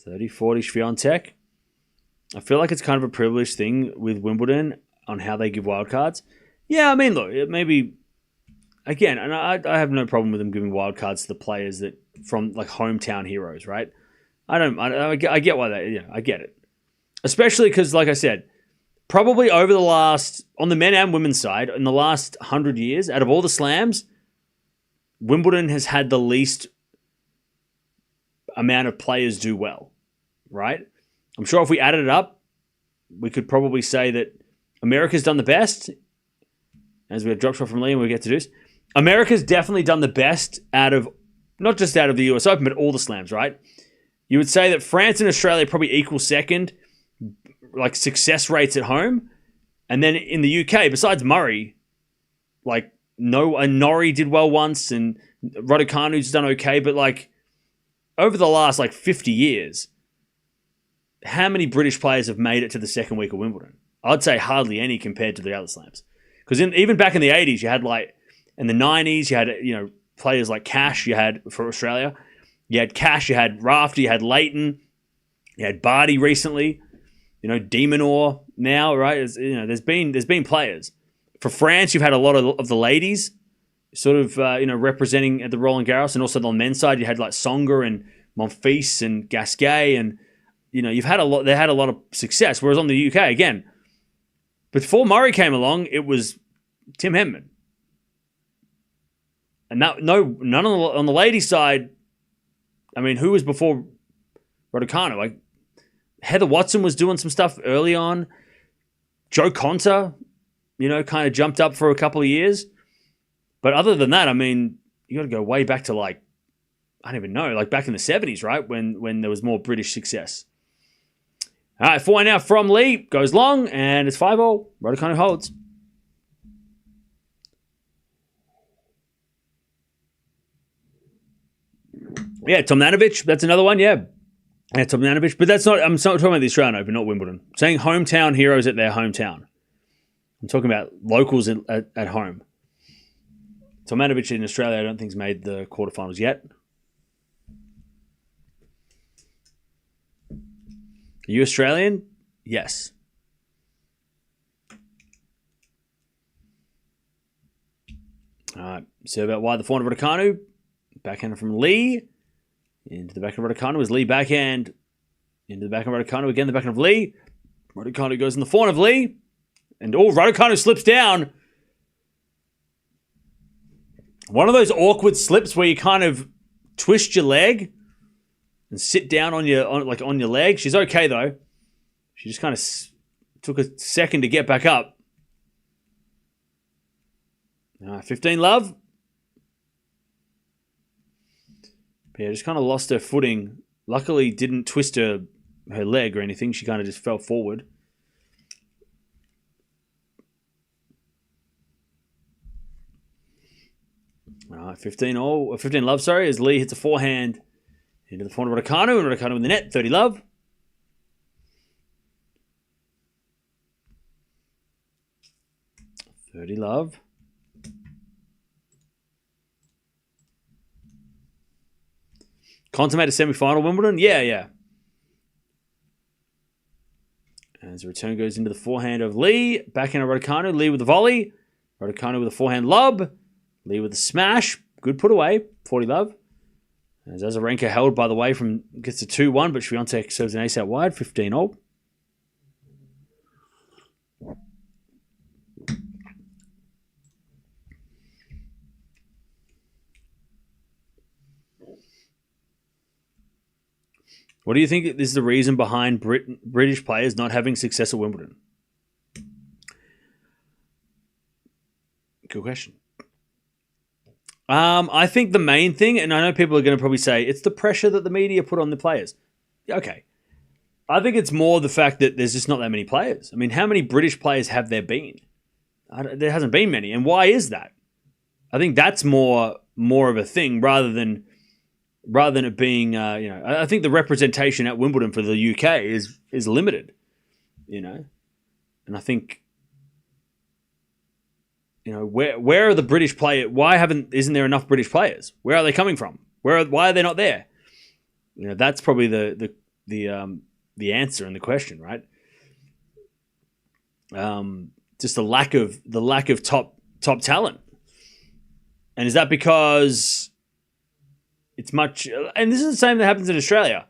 30-40 Swiatek. I feel like it's kind of a privileged thing with Wimbledon on how they give wildcards. Yeah, I mean, look, it maybe again, and I have no problem with them giving wildcards to the players that from like hometown heroes, right? I get why I get it, especially because, like I said, probably over the last on the men and women's side in the last 100 years, out of all the slams, Wimbledon has had the least amount of players do well, right? I'm sure if we added it up, we could probably say that America's done the best. As we have drop shot from Lee and we get to deuce. America's definitely done the best out of, not just out of the US Open, but all the slams, right? You would say that France and Australia probably equal second, like success rates at home. And then in the UK, besides Murray, like and Norrie did well once, and Raducanu's done okay, but like over the last like 50 years, how many British players have made it to the second week of Wimbledon? I'd say hardly any compared to the other slams. Because even back in the 80s, you had like, in the 90s, you had, players like Cash, you had for Australia. You had Cash, you had Rafter, you had Leighton, you had Barty recently, De Minaur now, right? There's been players. For France, you've had a lot of the ladies sort of, representing at the Roland Garros, and also on the men's side, you had like Songer and Monfils and Gasquet, and you've had a lot. They had a lot of success. Whereas on the UK, again, before Murray came along, it was Tim Henman, and none on the ladies' side. I mean, who was before Raducanu? Like Heather Watson was doing some stuff early on. Joe Conta, kind of jumped up for a couple of years. But other than that, I mean, you got to go way back to like, I don't even know, like back in the 70s, right? When there was more British success. All right, 4 now from Lee. Goes long, and it's 5-all. Raducanu holds. Yeah, Tomljanovic, that's another one, yeah. Yeah, Tomljanovic, but that's not, I'm talking about the Australian Open, not Wimbledon. I'm saying hometown heroes at their hometown. I'm talking about locals at home. Tomljanovic in Australia, I don't think has made the quarterfinals yet. Are you Australian? Yes. All right, so about why the forehand of Raducanu. Backhand from Lee. Into the backhand of Raducanu is Lee backhand. Into the backhand of Raducanu. Again, the backhand of Lee. Raducanu goes in the forehand of Lee. And Raducanu slips down. One of those awkward slips where you kind of twist your leg and sit down on your leg. She's okay though. She just kind of took a second to get back up. 15 love. Yeah, just kind of lost her footing. Luckily, didn't twist her leg or anything. She kind of just fell forward. All right, 15 love, sorry, as Lee hits a forehand into the forehand of Raducanu, and Raducanu in the net, 30 love. Consummate a semi-final Wimbledon? Yeah. As the return goes into the forehand of Lee. Backhand of Raducanu. Lee with the volley. Raducanu with a forehand lob. Lee with the smash. Good put away. 40 love. As Azarenka held, by the way, gets to 2-1, but Swiatek serves an ace out wide. 15-all. What do you think is the reason behind British players not having success at Wimbledon? Good question. I think the main thing, and I know people are going to probably say, it's the pressure that the media put on the players. Okay. I think it's more the fact that there's just not that many players. I mean, how many British players have there been? There hasn't been many. And why is that? I think that's more of a thing rather than it being, I think the representation at Wimbledon for the UK is limited, and I think, where are the British players? Why isn't there enough British players? Where are they coming from? Why are they not there? That's probably the answer and the question, right? Just the lack of top talent, and is that because it's much, and this is the same that happens in Australia.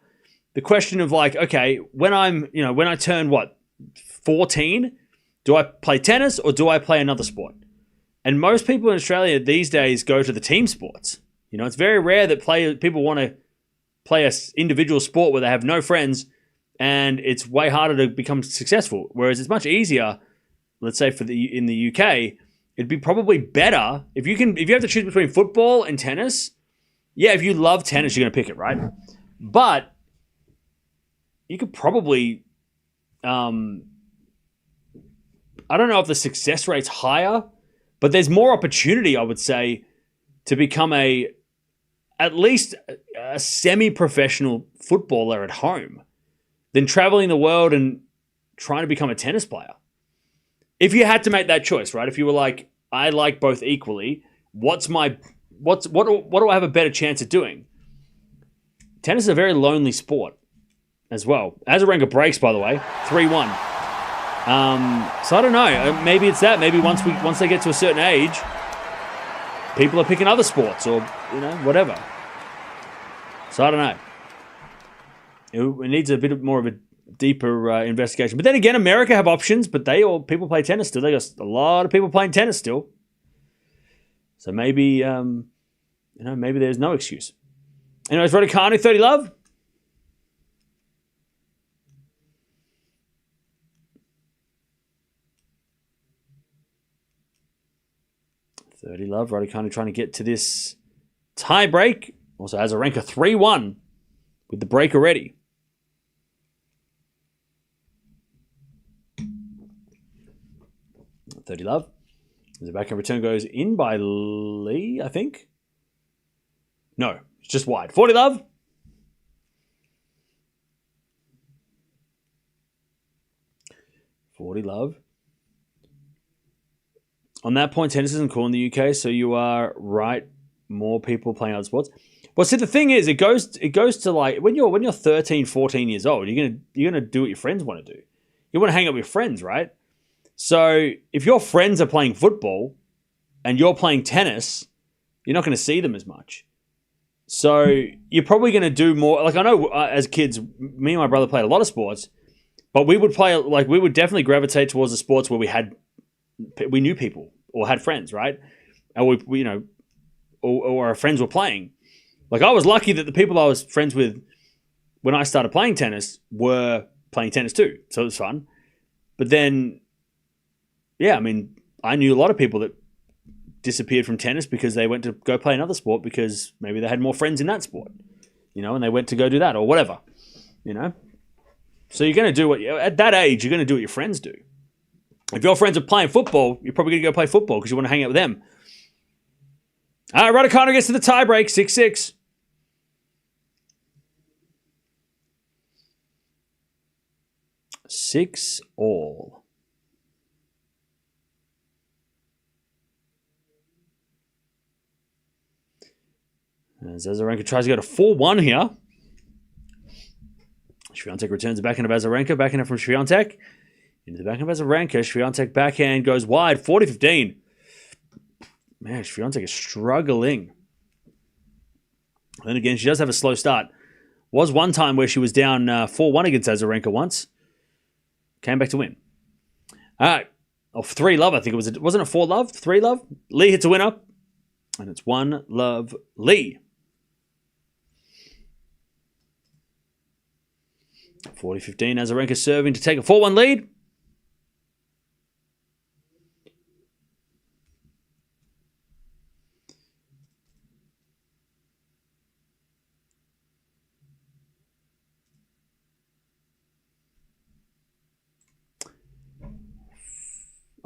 The question of like, okay, when I turn 14, do I play tennis or do I play another sport? And most people in Australia these days go to the team sports. It's very rare that people want to play an individual sport where they have no friends, and it's way harder to become successful. Whereas it's much easier, let's say in the UK, it'd be probably better if you have to choose between football and tennis. Yeah, if you love tennis, you're going to pick it, right? But you could probably, I don't know if the success rate's higher, But there's more opportunity, I would say, to become at least a semi-professional footballer at home than traveling the world and trying to become a tennis player. If you had to make that choice, right? If you were like, I like both equally, what do I have a better chance of doing? Tennis is a very lonely sport as well. Azarenka breaks, by the way, 3-1. So I don't know. Maybe it's that. Maybe once they get to a certain age, people are picking other sports or whatever. So I don't know. It needs a bit more of a deeper investigation. But then again, America have options, but people play tennis still. They got a lot of people playing tennis still. So maybe maybe there's no excuse. Anyways, Raducanu, 30 love. Raducanu trying to get to this tie break. Also has Azarenka 3-1 with the break already. 30 love. The backhand return goes in by Lee, I think. No, it's just wide. 40 love. On that point, tennis isn't cool in the UK, so you are right. More people playing other sports. Well, see, the thing is, it goes to like when you're 13, 14 years old, you're gonna do what your friends want to do. You want to hang out with your friends, right? So if your friends are playing football and you're playing tennis, you're not going to see them as much. So you're probably going to do more. Like I know as kids, me and my brother played a lot of sports, but we would definitely gravitate towards the sports where we knew people or had friends, right? And or our friends were playing. Like I was lucky that the people I was friends with when I started playing tennis were playing tennis too. So it was fun. But then, yeah, I mean, I knew a lot of people that disappeared from tennis because they went to go play another sport because maybe they had more friends in that sport, and they went to go do that or whatever, So you're going to do at that age, you're going to do what your friends do. If your friends are playing football, you're probably going to go play football because you want to hang out with them. All right, Raducanu gets to the tie break, 6-6. Six all. As Azarenka tries to go to 4-1 here. Swiatek returns the backhand of Azarenka. Backhand from Swiatek. Into the backhand of Azarenka. Swiatek backhand goes wide. 40-15. Man, Swiatek is struggling. Then again, she does have a slow start. Was one time where she was down 4-1 against Azarenka once. Came back to win. All right. 3 love, I think it was. Wasn't it 4 love? 3 love? Lee hits a winner. And it's 1 love Lee. 40-15. Azarenka serving to take a 4-1 lead.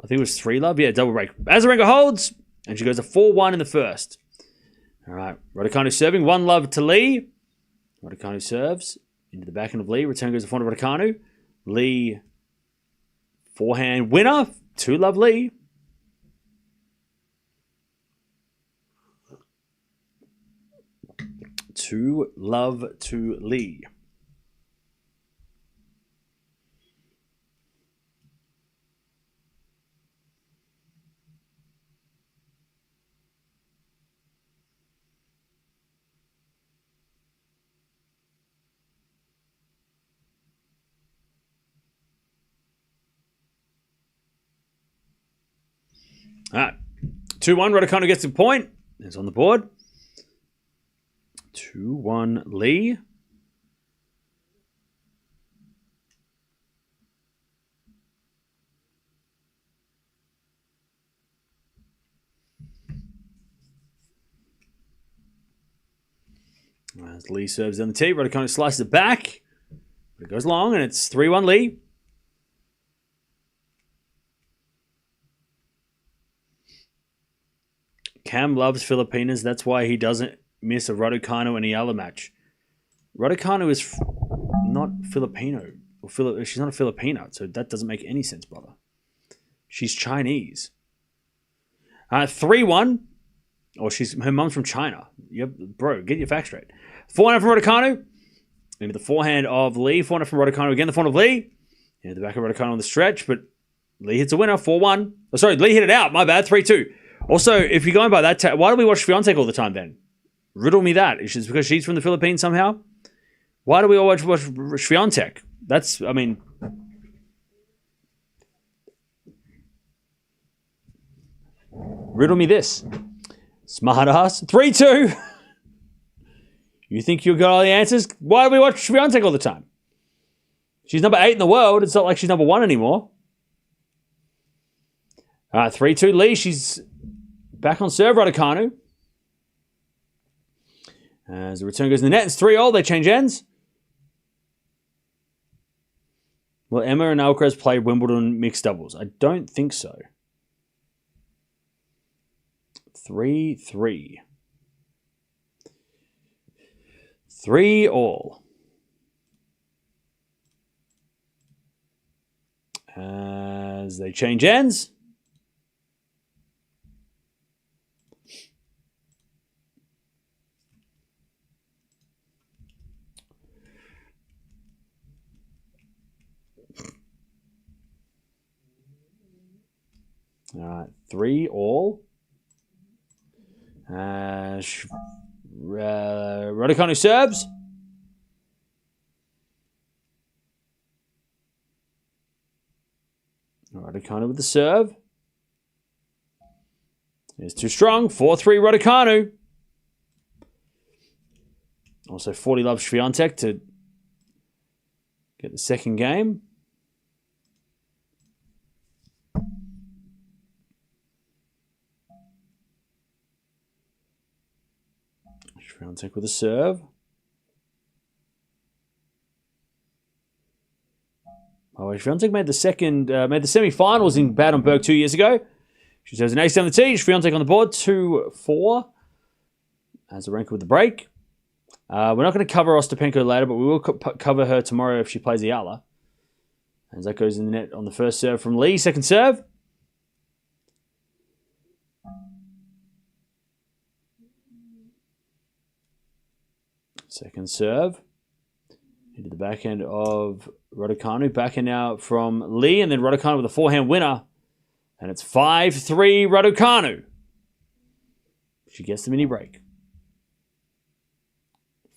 I think it was 3 love. Yeah, double break. Azarenka holds, and she goes to 4-1 in the first. All right. Raducanu serving. 1 love to Lee. Raducanu serves into the backhand of Lee. Return goes to front of Raducanu. Lee, forehand winner. 2 love Lee. Two love to Lee. All right. 2-1. Raducanu gets the point. It's on the board. 2-1 Lee. As Lee serves down the tee, Raducanu slices it back. It goes long, and it's 3-1 Lee. Cam loves Filipinas. That's why he doesn't miss a Raducanu and Eala match. Raducanu is not Filipino. She's not a Filipina, so that doesn't make any sense, brother. She's Chinese. 3-1. Or her mum's from China. Yep, bro, get your facts straight. Forehand from Raducanu. Into the forehand of Lee. Forehand from Raducanu again. The forehand of Lee. Into the back of Raducanu on the stretch, but Lee hits a winner. 4-1. Oh, sorry, Lee hit it out. My bad. 3-2. Also, if you're going by that, why do we watch Swiatek all the time then? Riddle me that. Is it because she's from the Philippines somehow? Why do we always watch Swiatek? That's, I mean... Riddle me this. Smart ass. 3-2. You think you got all the answers? Why do we watch Swiatek all the time? She's number 8 in the world. It's not like she's number 1 anymore. 3-2 Lee. She's back on serve, Raducanu. As the return goes in the net, it's 3-all. They change ends. Will Emma and Alcaraz play Wimbledon mixed doubles? I don't think so. 3-3. 3-all. As they change ends. All right, 3-all. Raducanu serves. Raducanu with the serve. It's too strong. 4-3 Raducanu. Also 40 loves Swiatek to get the second game. Swiatek with a serve. Oh, Swiatek made the semi-finals in Baden-Württemberg 2 years ago. She serves an ace down the tee. Swiatek on the board, 2-4. As a ranker with the break. We're not going to cover Ostapenko later, but we will cover her tomorrow if she plays Eala. As that goes in the net on the first serve from Lee. Second serve. Second serve. Into the backhand of Raducanu. Backhand now from Lee. And then Raducanu with a forehand winner. And it's 5-3 Raducanu. She gets the mini break.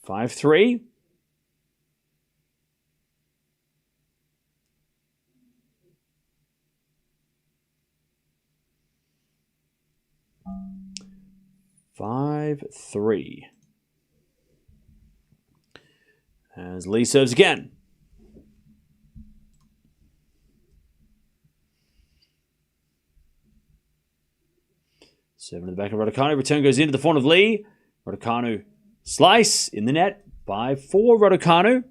5-3. As Lee serves again. Seven to the back of Raducanu. Return goes into the front of Lee. Raducanu slice in the net. 5-4 Raducanu.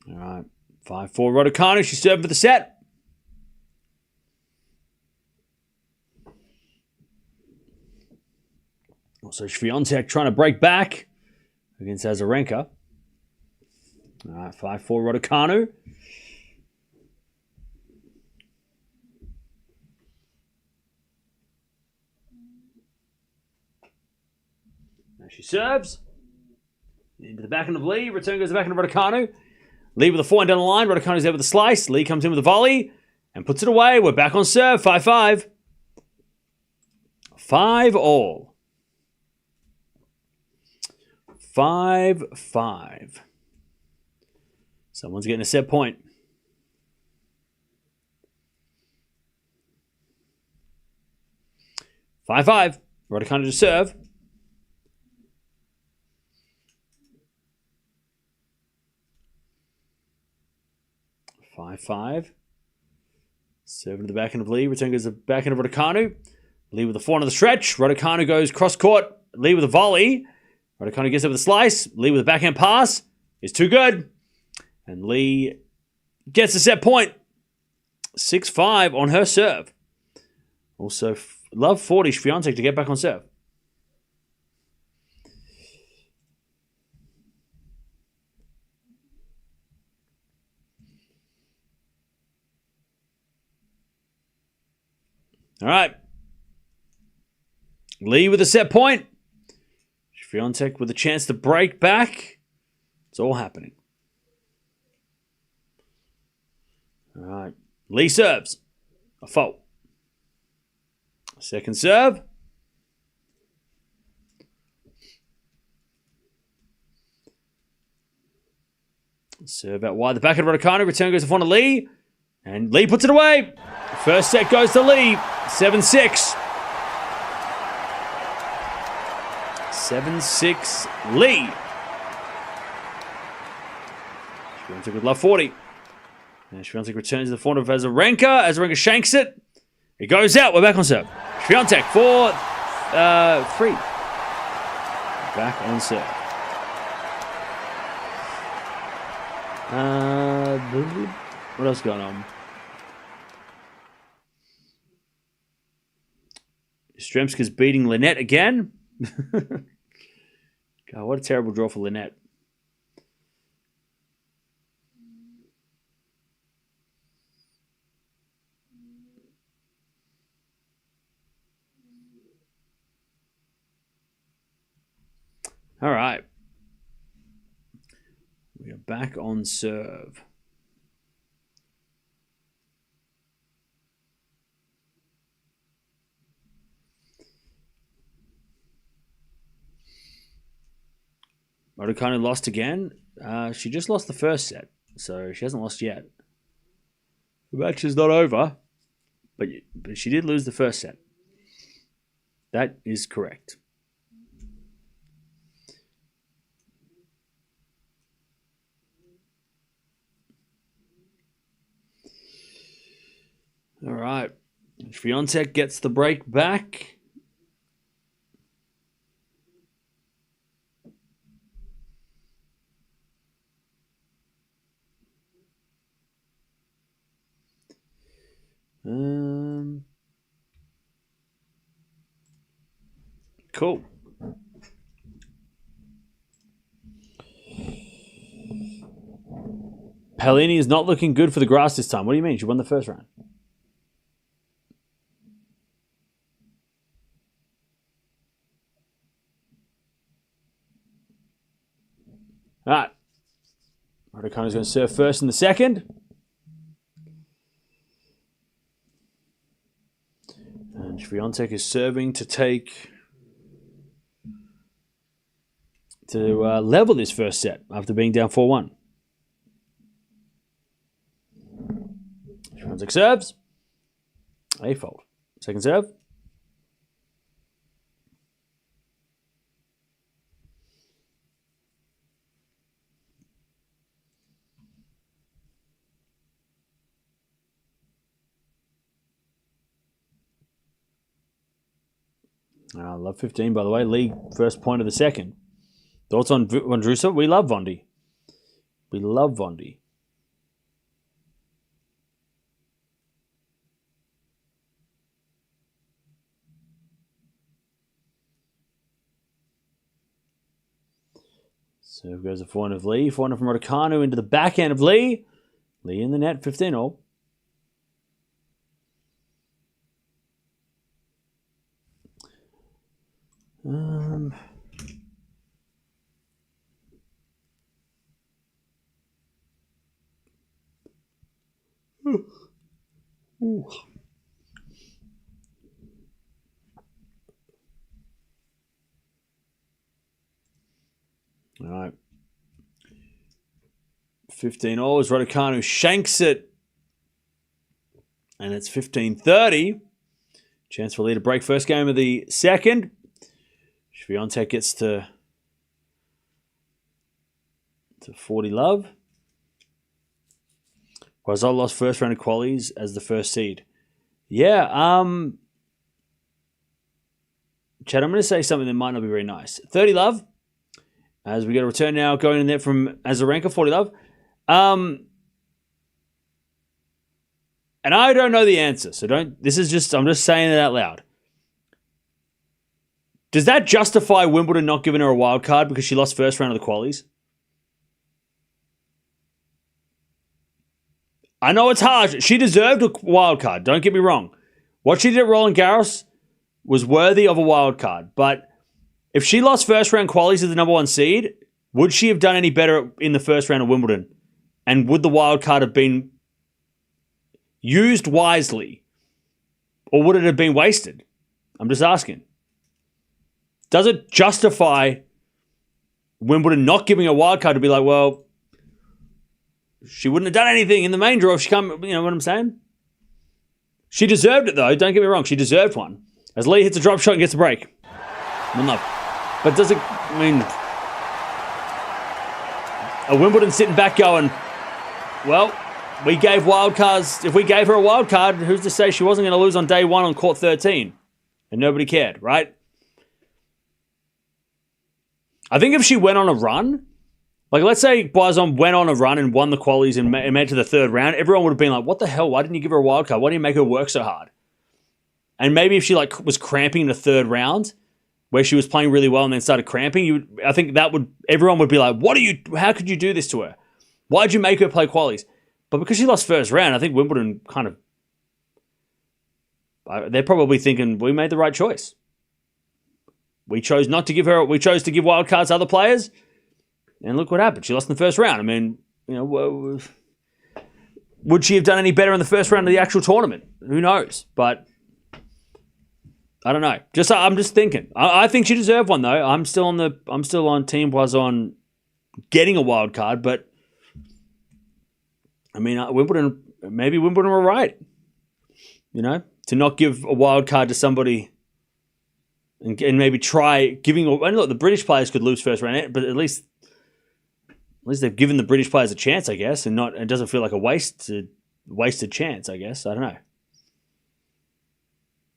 All right. 5-4 Raducanu. She's serving for the set. Also, Swiatek trying to break back against Azarenka. All right, 5-4 Raducanu. Now she serves. Into the backhand of Lee. Return goes to the backhand of Raducanu. Lee with a forehand down the line. Raducanu's there with a slice. Lee comes in with a volley and puts it away. We're back on serve. 5-5. 5-all. 5-5. Someone's getting a set point. 5-5. Raducanu to serve. Five. Serving to the backhand of Lee. Return goes to the backhand of Raducanu. Lee with the forehand of the stretch. Raducanu goes cross court. Lee with a volley. Raducanu gets up with a slice. Lee with a backhand pass is too good. And Lee gets a set point. 6-5 on her serve. Also, love 40 Swiatek to get back on serve. All right. Lee with a set point. Swiatek with a chance to break back. It's all happening. All right. Lee serves. A fault. Second serve. Serve out wide. The back of Raducanu. Return goes to front of Lee. And Lee puts it away. First set goes to Lee. 7-6. 7-6 Lee. Swiatek with love 40. And Swiatek returns to the front of Azarenka. Azarenka shanks it. It goes out. We're back on serve. Swiatek for 3. Back on serve. What else going on? Stremska's beating Lynette again. God, what a terrible draw for Lynette. All right. We are back on serve. Raducanu lost again. She just lost the first set, so she hasn't lost yet. The match is not over, but she did lose the first set. That is correct. All right. Swiatek gets the break back. Cool. Palini is not looking good for the grass this time. What do you mean? She won the first round. All right. Raducanu's going to serve first in the second. And Swiatek is serving to level this first set after being down 4-1. Swiatek serves. A fault. Second serve. Love 15, by the way. League first point of the second. Thoughts on Vondrusa? We love Vondi. We love Vondi. So goes the forehand of Lee. Forehand from Raducanu into the backhand of Lee. Lee in the net, 15-all. Ooh. All right. 15-all as Raducanu shanks it. And it's 15-30. Chance for Lee to break first game of the second. Swiatek gets to 40 love. Guazol lost first round of qualies as the first seed. Yeah, Chad, I'm going to say something that might not be very nice. 30 love. As we get a return now going in there from Azarenka, 40 love. And I don't know the answer, so I'm just saying it out loud. Does that justify Wimbledon not giving her a wild card because she lost first round of the qualies? I know it's harsh. She deserved a wild card, don't get me wrong. What she did at Roland Garros was worthy of a wild card, but if she lost first round qualies as the number one seed, would she have done any better in the first round of Wimbledon? And would the wild card have been used wisely? Or would it have been wasted? I'm just asking. Does it justify Wimbledon not giving a wild card to be like, well, she wouldn't have done anything in the main draw if she come, you know what I'm saying? She deserved it though, don't get me wrong, she deserved one. As Lee hits a drop shot and gets a break. Well, no. But does it, I mean, a Wimbledon sitting back going, well, we gave wild cards. If we gave her a wild card, who's to say she wasn't going to lose on day one on court 13? And nobody cared, right? I think if she went on a run, like let's say Boison went on a run and won the qualies and made it to the third round, everyone would have been like, what the hell? Why didn't you give her a wild card? Why didn't you make her work so hard? And maybe if she like was cramping in the third round, where she was playing really well and then started cramping, I think everyone would be like, how could you do this to her? Why'd you make her play qualies? But because she lost first round, I think Wimbledon they're probably thinking, we made the right choice. We chose to give wild cards to other players, and look what happened. She lost in the first round. I mean, you know, would she have done any better in the first round of the actual tournament? Who knows? But I don't know. I'm just thinking. I think she deserved one though. I'm still on Team Boison getting a wild card, but I mean, maybe Wimbledon were right. You know, to not give a wild card to somebody and maybe try giving. And look, the British players could lose first round, but at least they've given the British players a chance, I guess, and it doesn't feel like a wasted chance, I guess. I don't know.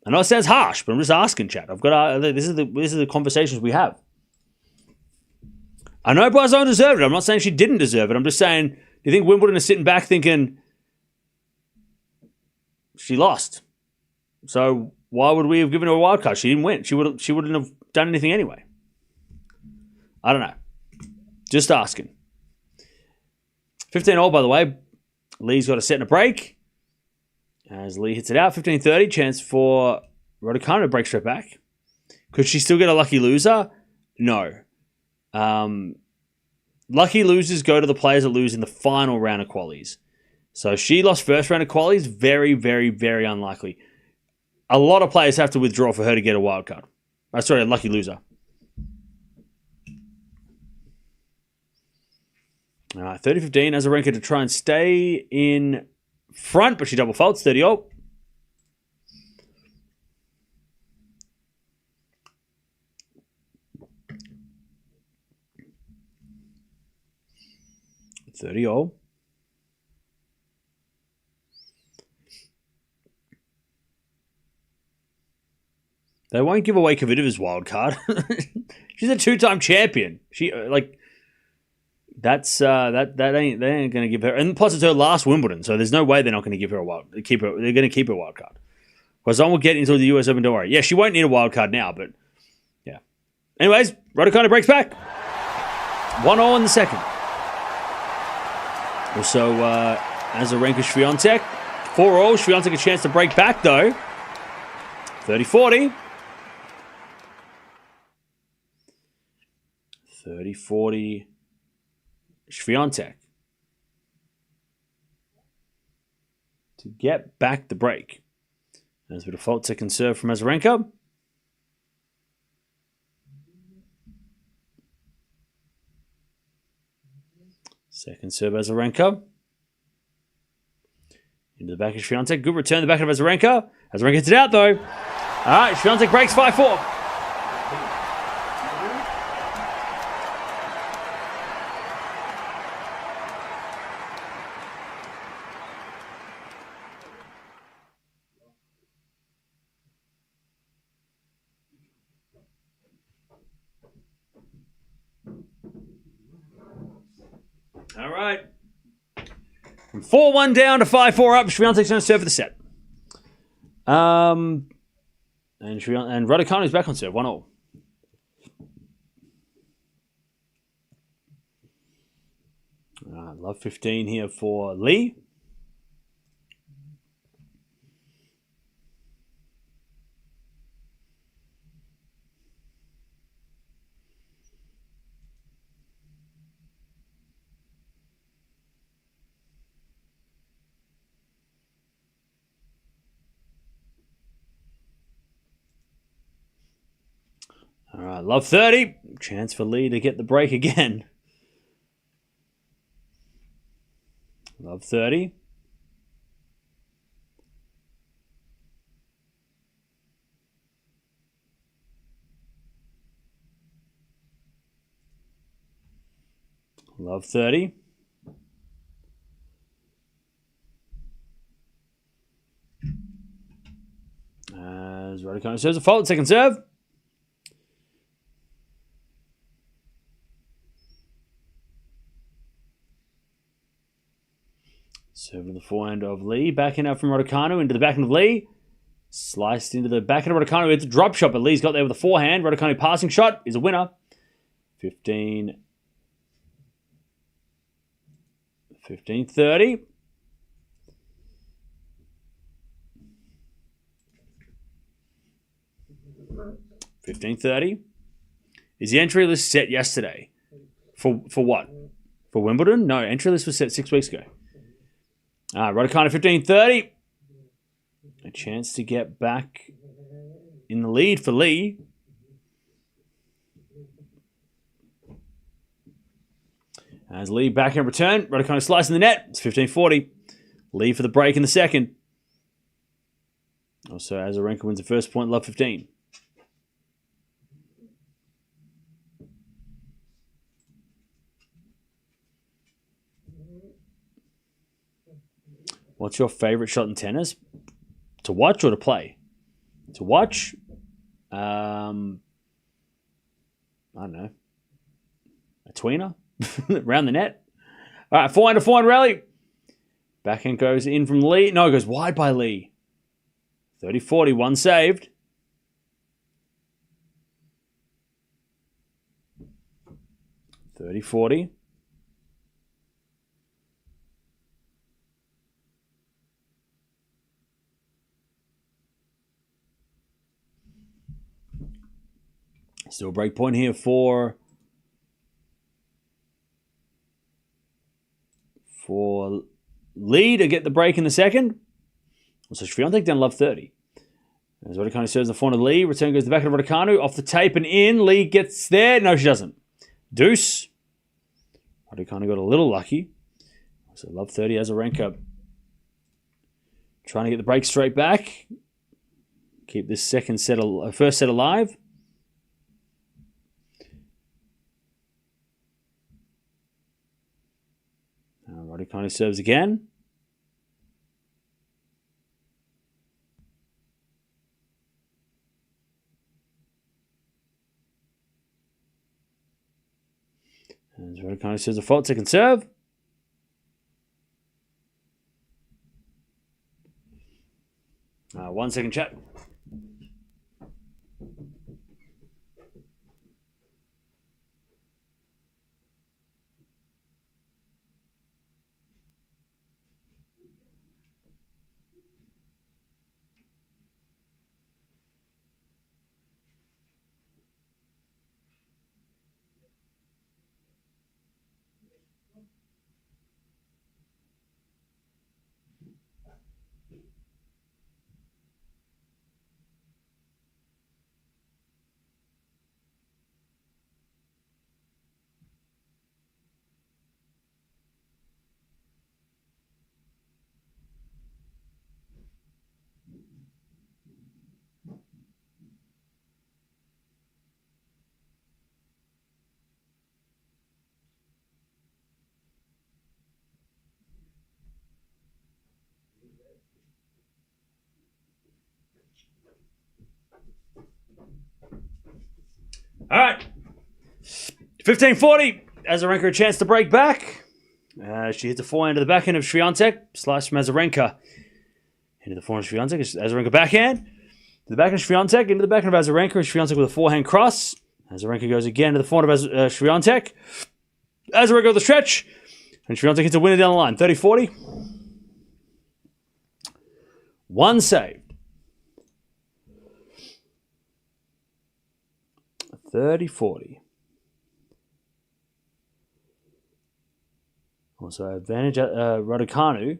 I know it sounds harsh, but I'm just asking, chat. This is the conversations we have. I know Boison deserved it. I'm not saying she didn't deserve it. I'm just saying, do you think Wimbledon is sitting back thinking she lost? So why would we have given her a wild card? She didn't win. She wouldn't have done anything anyway. I don't know. Just asking. 15 all, by the way. Lee's got a set and a break. As Lee hits it out, 15-30, chance for Raducanu to break straight back. Could she still get a lucky loser? No. Lucky losers go to the players that lose in the final round of qualies. So she lost first round of qualies, very, very, very unlikely. A lot of players have to withdraw for her to get a wild card. A lucky loser. All right, 30-15, Azarenka to try and stay in front, but she double faults, 30-all. They won't give away Kvitova's wild card. She's a two-time champion. She they ain't going to give her, and plus it's her last Wimbledon, so there's no way they're not going to give her a wild. They're going to keep her a wild card. Because someone will get into the US Open. Don't worry. Yeah, she won't need a wild card now, but yeah. Anyways, Raducanu breaks back. 1-0 in the second. Also, Azarenka Swiatek, 4-all. Swiatek a chance to break back though. 30-40. 30-40. Swiatek to get back the break. There's a default second serve from Azarenka. Second serve Azarenka. Into the back of Swiatek. Good return to the back of Azarenka. Azarenka hits it out though. All right, Swiatek breaks 5-4. All right. From 4-1 down to 5-4 up. Swiatek's going to serve for the set. And Raducanu's back on serve. 1-0. Love 15 here for Lee. All right, love 30. Chance for Lee to get the break again. Love 30. Love 30. As Raducanu serves a fault, second serve. Serve to the forehand of Lee. Backhand out from Raducanu into the backhand of Lee. Sliced into the backhand of Raducanu. It's a drop shot, but Lee's got there with the forehand. Raducanu passing shot is a winner. 15-30. 15-30. Is the entry list set yesterday? For what? For Wimbledon? No, entry list was set 6 weeks ago. Raducanu 15-30. A chance to get back in the lead for Lee. As Lee back in return. Raducanu slicing the net. It's 15-40. Lee for the break in the second. Also, Azarenka wins the first point. Love 15. What's your favorite shot in tennis? To watch or to play? To watch? I don't know. A tweener? Around the net? All right, forehand rally. Backhand goes in from Lee. No, it goes wide by Lee. 30-40, one saved. $30-40. Still a break point here for Lee to get the break in the second. Also, Swiatek down love 30. As Raducanu serves the forehand of Lee. Return goes to the back of Raducanu. Off the tape and in. Lee gets there. No, she doesn't. Deuce. Raducanu got a little lucky. So love 30 as Azarenka trying to get the break straight back. Keep this first set alive. Raducanu serves again. As Raducanu serves a fault, second serve. One second chat. All right. 15-40. Azarenka a chance to break back. She hits a forehand to the backhand of Swiatek. Slice from Azarenka. Into the forehand of Swiatek. Azarenka backhand. To the backhand of Swiatek. Into the backhand of Azarenka. Swiatek with a forehand cross. Azarenka goes again to the forehand of Swiatek. Azarenka with the stretch. And Swiatek hits a winner down the line. 30-40. One saved. 30-40. Also advantage Raducanu.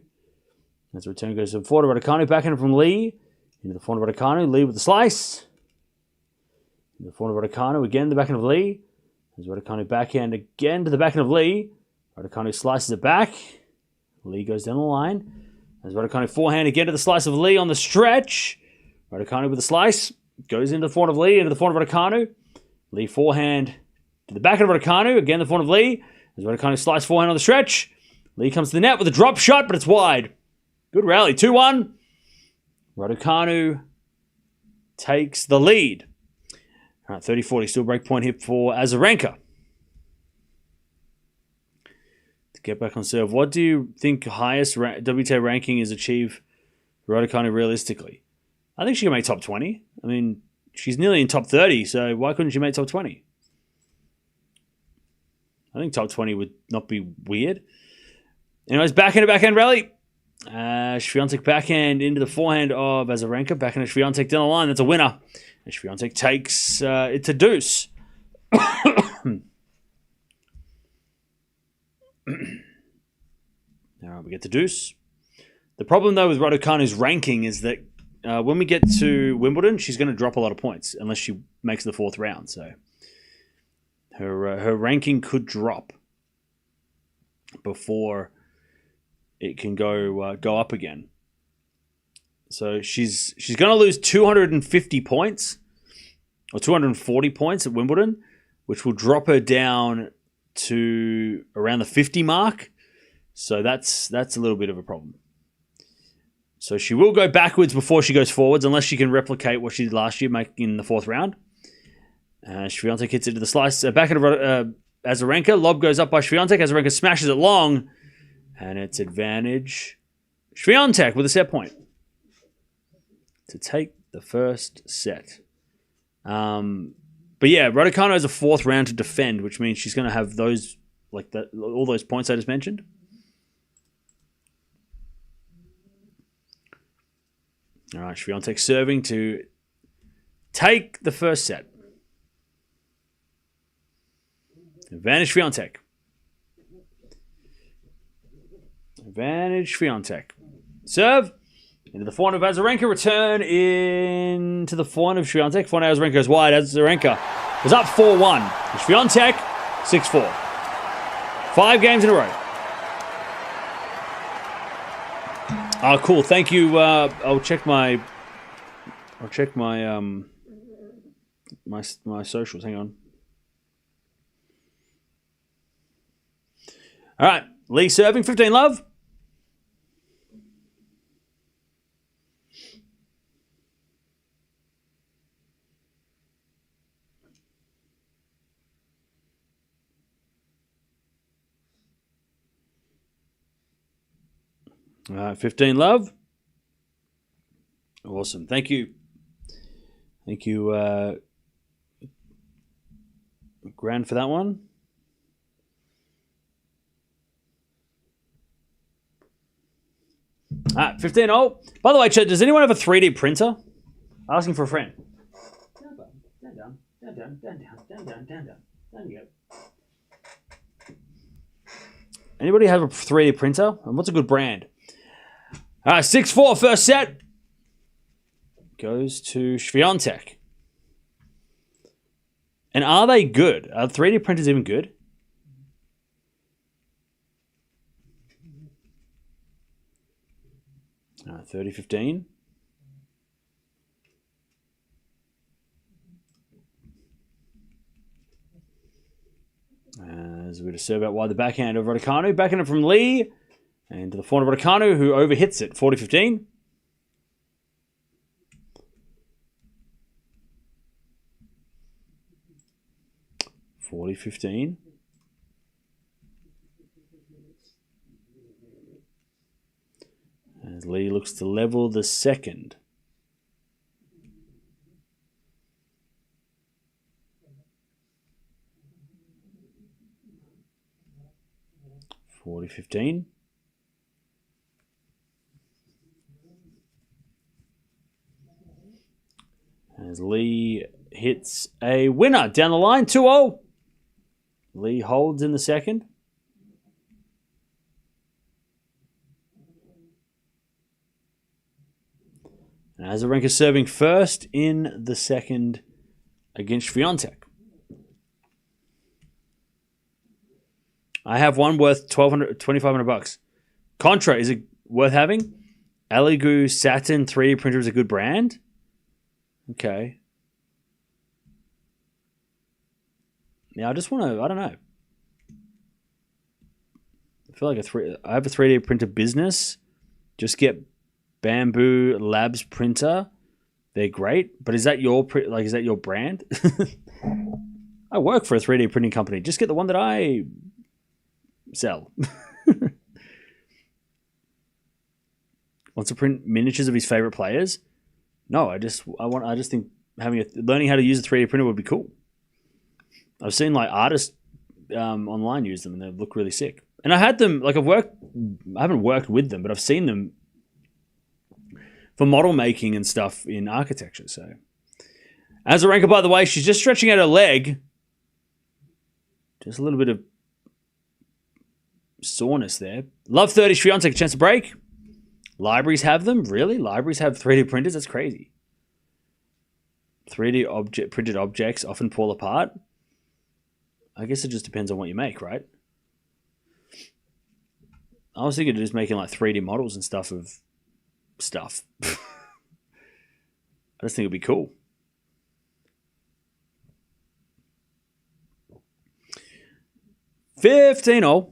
As the return goes to the forward of Raducanu. Backhand from Lee. Into the forward of Raducanu. Lee with the slice. Into the forward of Raducanu. Again, the backhand of Lee. As Raducanu backhand again to the backhand of Lee. Raducanu slices it back. Lee goes down the line. As Raducanu forehand again to the slice of Lee on the stretch. Raducanu with the slice. Goes into the forehand of Lee. Into the forehand of Raducanu. Lee forehand to the backhand of Raducanu. Again, the forehand of Lee. As Raducanu slice forehand on the stretch. Lee comes to the net with a drop shot, but it's wide. Good rally. 2-1. Raducanu takes the lead. All right, 30-40. Still break point here for Azarenka. To get back on serve, what do you think highest WTA ranking is achieved for Raducanu realistically? I think she can make top 20. I mean, she's nearly in top 30, so why couldn't she make top 20? I think top 20 would not be weird. Anyways, backhand rally. Swiatek backhand into the forehand of Azarenka. Backhand of Swiatek down the line. That's a winner. And Swiatek takes it to deuce. All right, we get to deuce. The problem, though, with Raducanu's ranking is that when we get to Wimbledon, she's going to drop a lot of points unless she makes the fourth round. So her ranking could drop before it can go up again. So she's going to lose 250 points or 240 points at Wimbledon, which will drop her down to around the 50 mark. So that's a little bit of a problem. So she will go backwards before she goes forwards, unless she can replicate what she did last year, making the fourth round. Swiatek hits it to the slice. Back at Azarenka. Lob goes up by Swiatek. Azarenka smashes it long. And it's advantage Swiatek with a set point to take the first set. But yeah, Raducanu has a fourth round to defend, which means she's going to have those, like that, all those points I just mentioned. All right, Swiatek serving to take the first set. Advantage Swiatek. Advantage Swiatek. Serve. Into the forehand of Azarenka. Return into the forehand of Swiatek. Forehand of Azarenka goes wide. Azarenka was up 4-1. Swiatek, 6-4. 5 games in a row. Oh, cool. Thank you. I'll check my my socials. Hang on. All right. Lee serving. 15 love. All right, 15 love. Awesome. Thank you. Thank you, Grand, for that one. All right, 15. Oh, by the way, Chet, does anyone have a 3D printer? Asking for a friend. Down. Down you go. Anybody have a 3D printer? And what's a good brand? All right, 6-4, first set. Goes to Swiatek. And are they good? Are 3D printers even good? All right, 30-15. As we're to serve out wide the backhand of Raducanu. Backhand it from Lee. And to the forehand of Raducanu, who overhits it. 40-15. looks to level the second. $40.15. As Lee hits a winner down the line, 2-0. Lee holds in the second. And Azarenka serving first in the second against Swiatek. I have one worth $2,500. Contra, is it worth having? Aligu Saturn 3D printer is a good brand. Okay. Now I just want to, I don't know. I feel like I have a 3D printer business. Just get Bamboo Labs printer. They're great, but is that your is that your brand? I work for a 3D printing company. Just get the one that I sell. Wants to print miniatures of his favorite players? No, I just think learning how to use a 3D printer would be cool. I've seen like artists online use them and they look really sick. And I had them I haven't worked with them, but I've seen them for model making and stuff in architecture. So Azarenka, by the way, she's just stretching out her leg. Just a little bit of soreness there. Love 30 Swiatek, a chance to break. Libraries have them? Really? Libraries have 3D printers? That's crazy. 3D printed objects often fall apart. I guess it just depends on what you make, right? I was thinking of just making like 3D models and stuff of stuff. I just think it'd be cool. $15.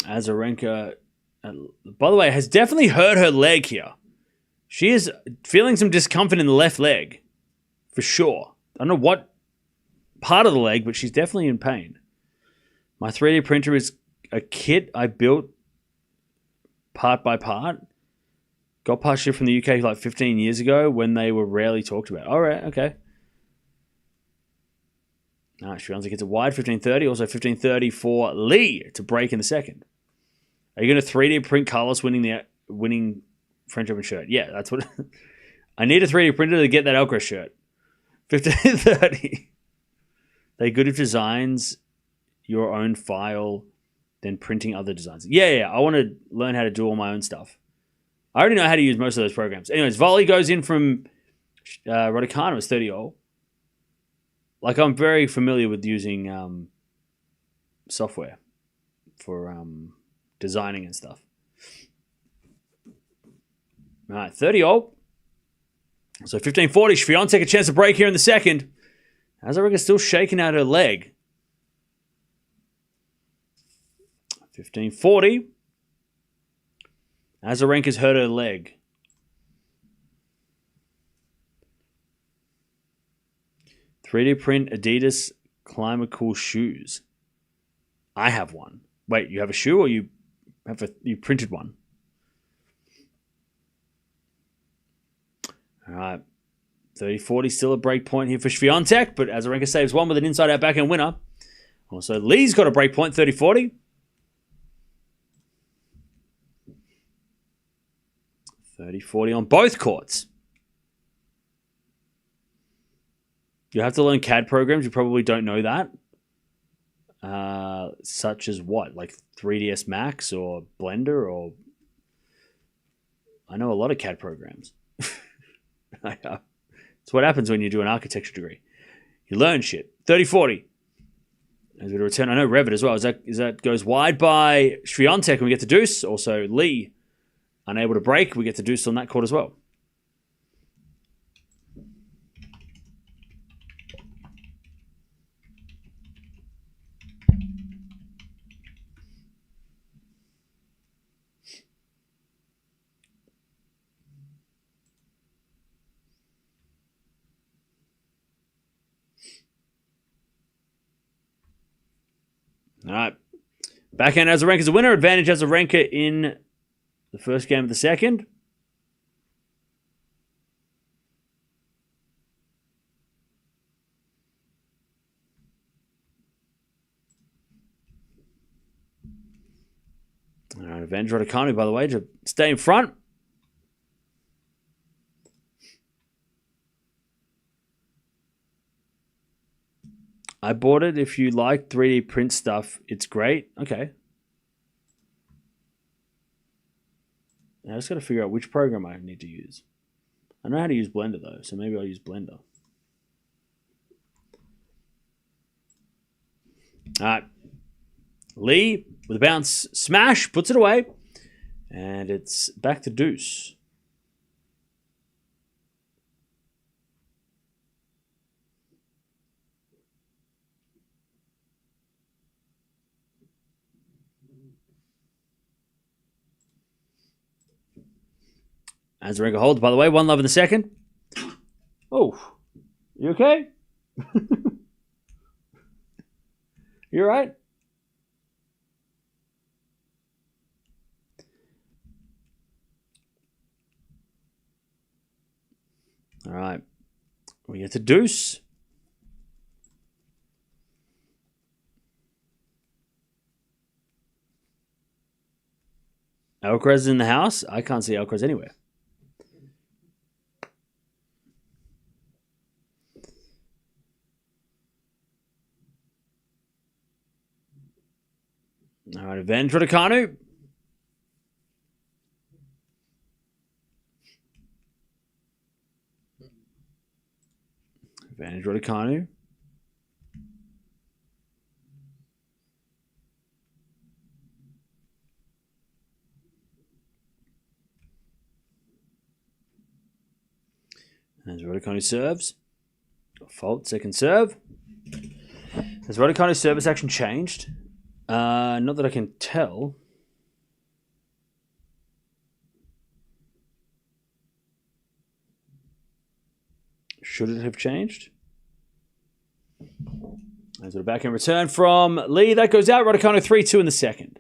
Azarenka, by the way, has definitely hurt her leg here. She is feeling some discomfort in the left leg, for sure. I don't know what part of the leg, but she's definitely in pain. My 3D printer is a kit I built part by part. Got part shipped from the UK like 15 years ago when they were rarely talked about. All right, okay. Swiatek gets a wide 15.30. Also 15.30 for Lee to break in the second. Are you going to 3D print Carlos winning French Open shirt? Yeah, that's what... I need a 3D printer to get that Alcaraz shirt. 15.30. They good at designs your own file, then printing other designs. Yeah. I want to learn how to do all my own stuff. I already know how to use most of those programs. Anyways, volley goes in from Raducanu. It's 30-0. Like, I'm very familiar with using software for designing and stuff. All right, 30-0. So 15.40. Swiatek a chance to break here in the second. Azarenka's still shaking out her leg. 15.40. Azarenka's hurt her leg. "3D print Adidas Climacool shoes." I have one. Wait, you have a shoe or you printed one? All right. 30-40, still a break point here for Swiatek, but Azarenka saves one with an inside-out backhand winner. Also, Lee's got a break point, 30-40. 30-40 on both courts. You have to learn CAD programs. You probably don't know that. Such as what? Like 3ds Max or Blender or... I know a lot of CAD programs. It's what happens when you do an architecture degree. You learn shit. 30-40. As we return, I know Revit as well. As that goes wide by Swiatek and we get to deuce. Also Lee, unable to break. We get to deuce on that court as well. All right. Backhand Azarenka's a winner. Advantage Azarenka in the first game of the second. All right, advantage Raducanu, by the way, to stay in front. I bought it. If you like 3D print stuff, it's great. Okay. I just got to figure out which program I need to use. I know how to use Blender, though, so maybe I'll use Blender. All right. Lee, with a bounce smash, puts it away. And it's back to deuce. Azarenka holds, by the way. 1-love in the second. Oh, you okay? You all right? All right. We get to deuce. Alcaraz is in the house. I can't see Alcaraz anywhere. All right, advantage Raducanu. Advantage Raducanu. As Raducanu serves. Fault, second serve. Has Raducanu's service action changed? Not that I can tell. Should it have changed? There's a backhand return from Lee. That goes out. Raducanu 3-2 in the second.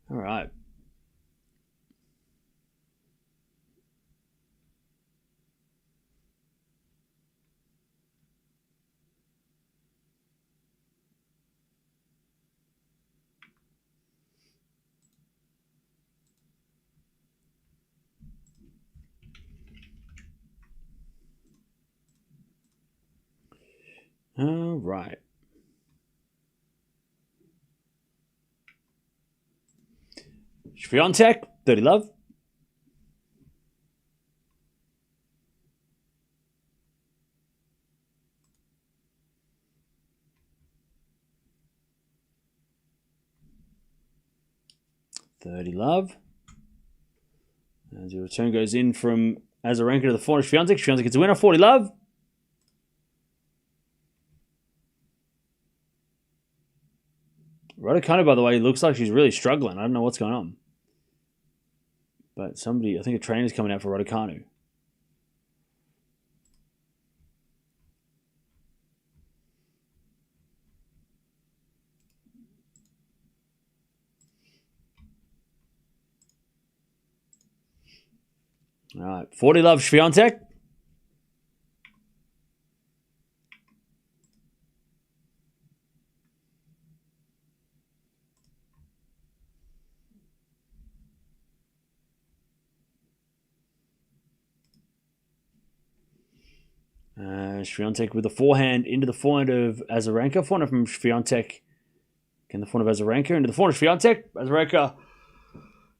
All right. All right. Swiatek, 30-love. $30-love. As your return goes in from Azarenka to the forehand Swiatek. Swiatek gets a winner, 40-love. Raducanu, by the way, looks like she's really struggling. I don't know what's going on. But somebody, I think a trainer's coming out for Raducanu. All right, 40-love Swiatek. Swiatek with the forehand into the forehand of Azarenka. Forehand from Swiatek. Again, the forehand of Azarenka into the forehand of Swiatek. Azarenka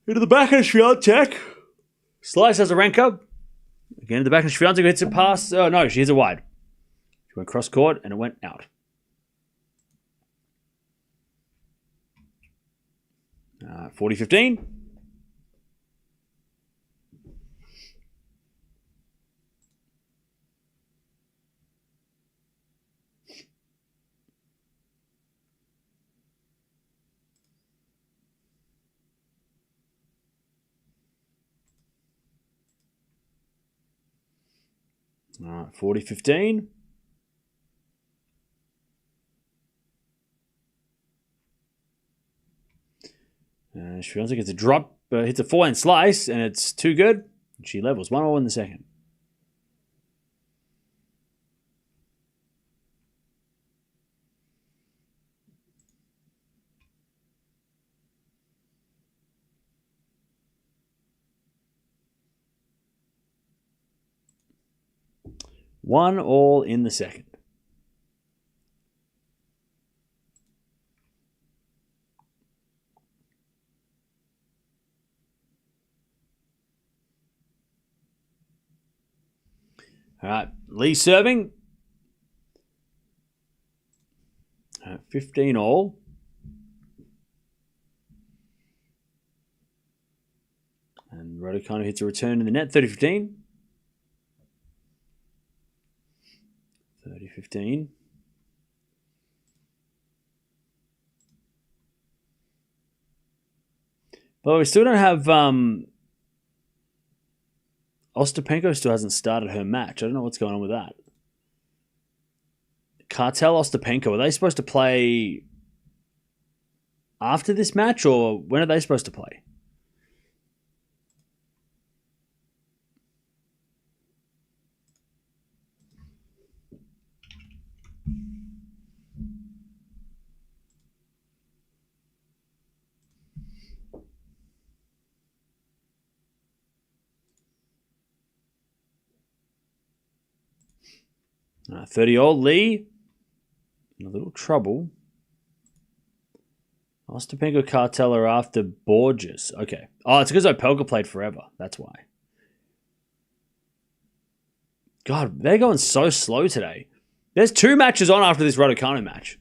into the backhand of Swiatek. Slice Azarenka. Again, to the backhand of Swiatek hits it past. Oh, no, she hits it wide. She went cross court and it went out. 40-15. All right, 40-15. Swiatek gets a drop, hits a forehand slice, and it's too good. She levels 1-1 in the second. One all in the second. All right, Lee serving. 15 all. And Raducanu hits a return in the net, 30-15. 30-15. But we still don't have... Ostapenko still hasn't started her match. I don't know what's going on with that. Cartel Ostapenko, are they supposed to play after this match, or when are they supposed to play? — 30-all Lee. In a little trouble. Ostapenko Cartel are after Borges. Okay. Oh, it's because Opelka played forever. That's why. God, they're going so slow today. There's 2 matches on after this Raducanu match.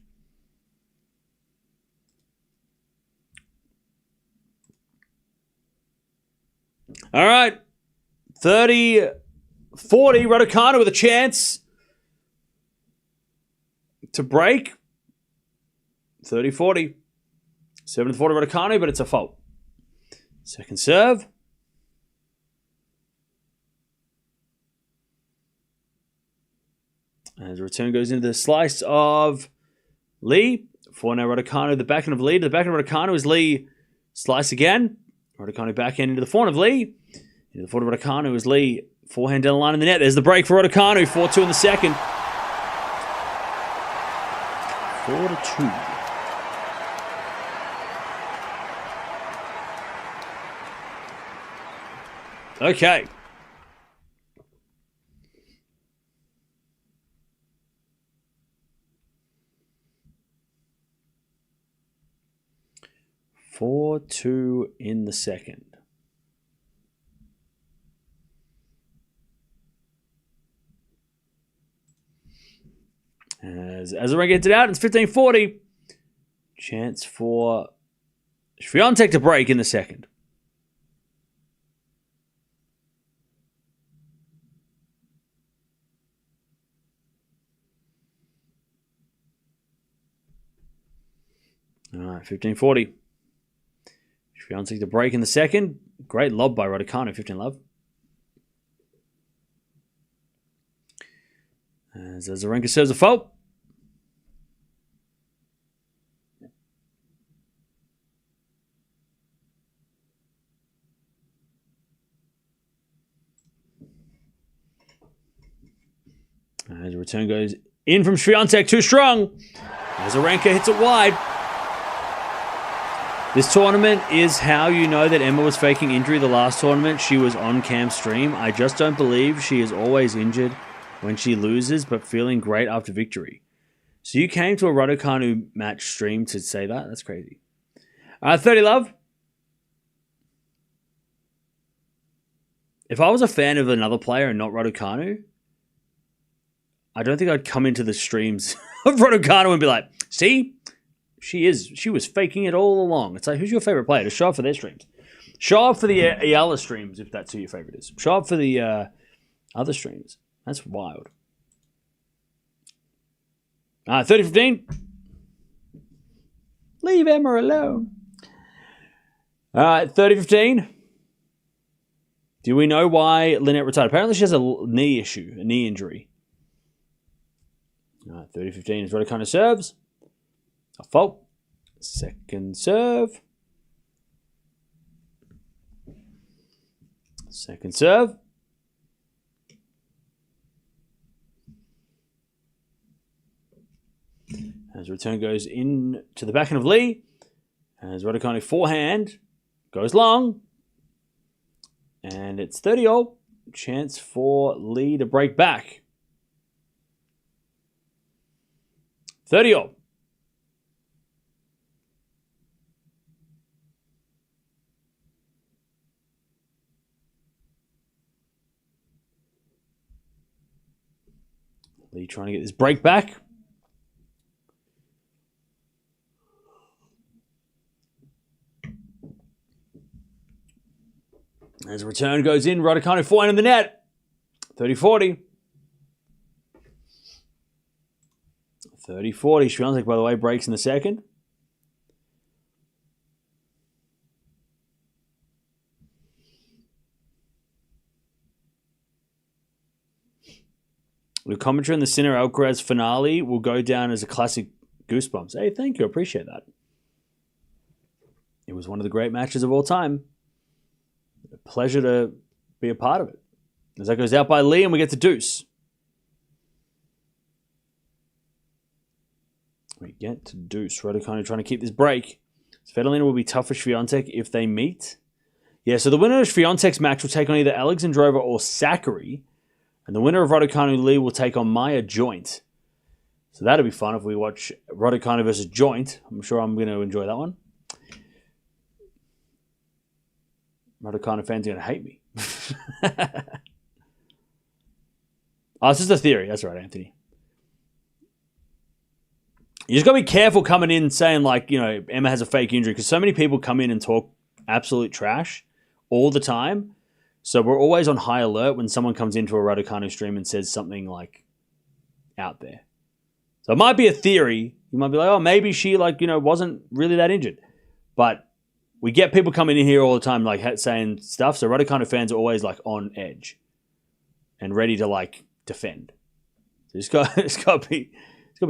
All right. 30-40. Raducanu with a chance to break. 30-40. 7-40 Raducanu, but it's a fault. Second serve. As the return goes into the slice of Lee. For now, Raducanu, the backhand of Lee. To the backhand of Raducanu is Lee. Slice again. Raducanu backhand into the forehand of Lee. Into the forehand of Raducanu is Lee. Forehand down the line in the net. There's the break for Raducanu. 4-2 in the second. 4-2. Okay. Four, 2 in the second. As Azarenka gets it out, it's 15-40. Chance for Swiatek to break in the second. All right, 15-40. Swiatek to break in the second. Great lob by Raducanu, 15-love. As Azarenka serves a fault. As the return goes in from Swiatek, too strong. Azarenka hits it wide. This tournament is how you know that Emma was faking injury the last tournament. She was on Cam's stream. I just don't believe she is always injured when she loses, but feeling great after victory. So you came to a Raducanu match stream to say that? That's crazy. 30-love. If I was a fan of another player and not Raducanu, I don't think I'd come into the streams of Raducanu and be like, see? She was faking it all along. It's like, who's your favorite player? Just show up for their streams. Show up for the Eala streams, if that's who your favorite is. Show up for the other streams. That's wild. 30-15. Leave Emma alone. All right, 30-15. Do we know why Lynette retired? Apparently she has a knee issue, a knee injury. All right, 30-15 is Raducanu serves. A fault. Second serve. Second serve. As return goes in to the backhand of Lee. As Raducanu forehand goes long. And it's 30-all. Chance for Lee to break back. 30-all. Lee trying to get this break back. As a return goes in, Raducanu forehand in the net. 30-40. 30-40. Swiatek, by the way, breaks in the second. The commentary on the Sinner Alcaraz finale will go down as a classic goosebumps. Hey, thank you. I appreciate that. It was one of the great matches of all time. A pleasure to be a part of it. As that goes out by Lee, and we get to deuce. We get to deuce. Raducanu trying to keep this break. Svitolina will be tough for Swiatek if they meet. Yeah, so the winner of Swiatek's match will take on either Alexandrova or Sakkari. And the winner of Raducanu-Lee will take on Maya Joint. So that'll be fun if we watch Raducanu versus Joint. I'm sure I'm going to enjoy that one. Raducanu fans are going to hate me. Oh, it's just a theory. That's right, Anthony. You just got to be careful coming in saying, like, you know, Emma has a fake injury, because so many people come in and talk absolute trash all the time. So we're always on high alert when someone comes into a Raducanu stream and says something, like, out there. So it might be a theory. You might be like, oh, maybe she, like, you know, wasn't really that injured. But we get people coming in here all the time, like, saying stuff. So Raducanu fans are always, like, on edge and ready to, like, defend. So it's got to be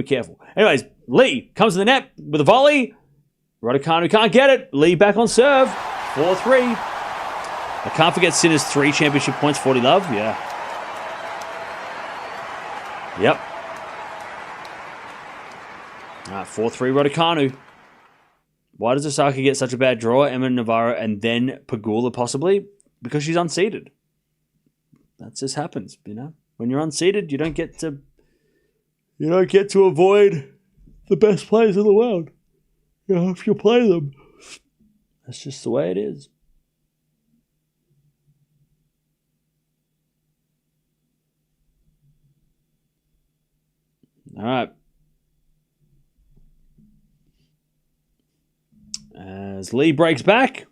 careful. Anyways, Lee comes to the net with a volley. Raducanu can't get it. Lee back on serve. 4-3. I can't forget Sinner's 3 championship points, 40 love. Yeah. Yep. All right, 4-3 Raducanu. Why does Osaka get such a bad draw? Emma Navarro and then Pegula possibly? Because she's unseeded. That just happens, you know. When you're unseeded, you don't get to avoid the best players in the world. You know, if you play them. That's just the way it is. All right. As Lee breaks back.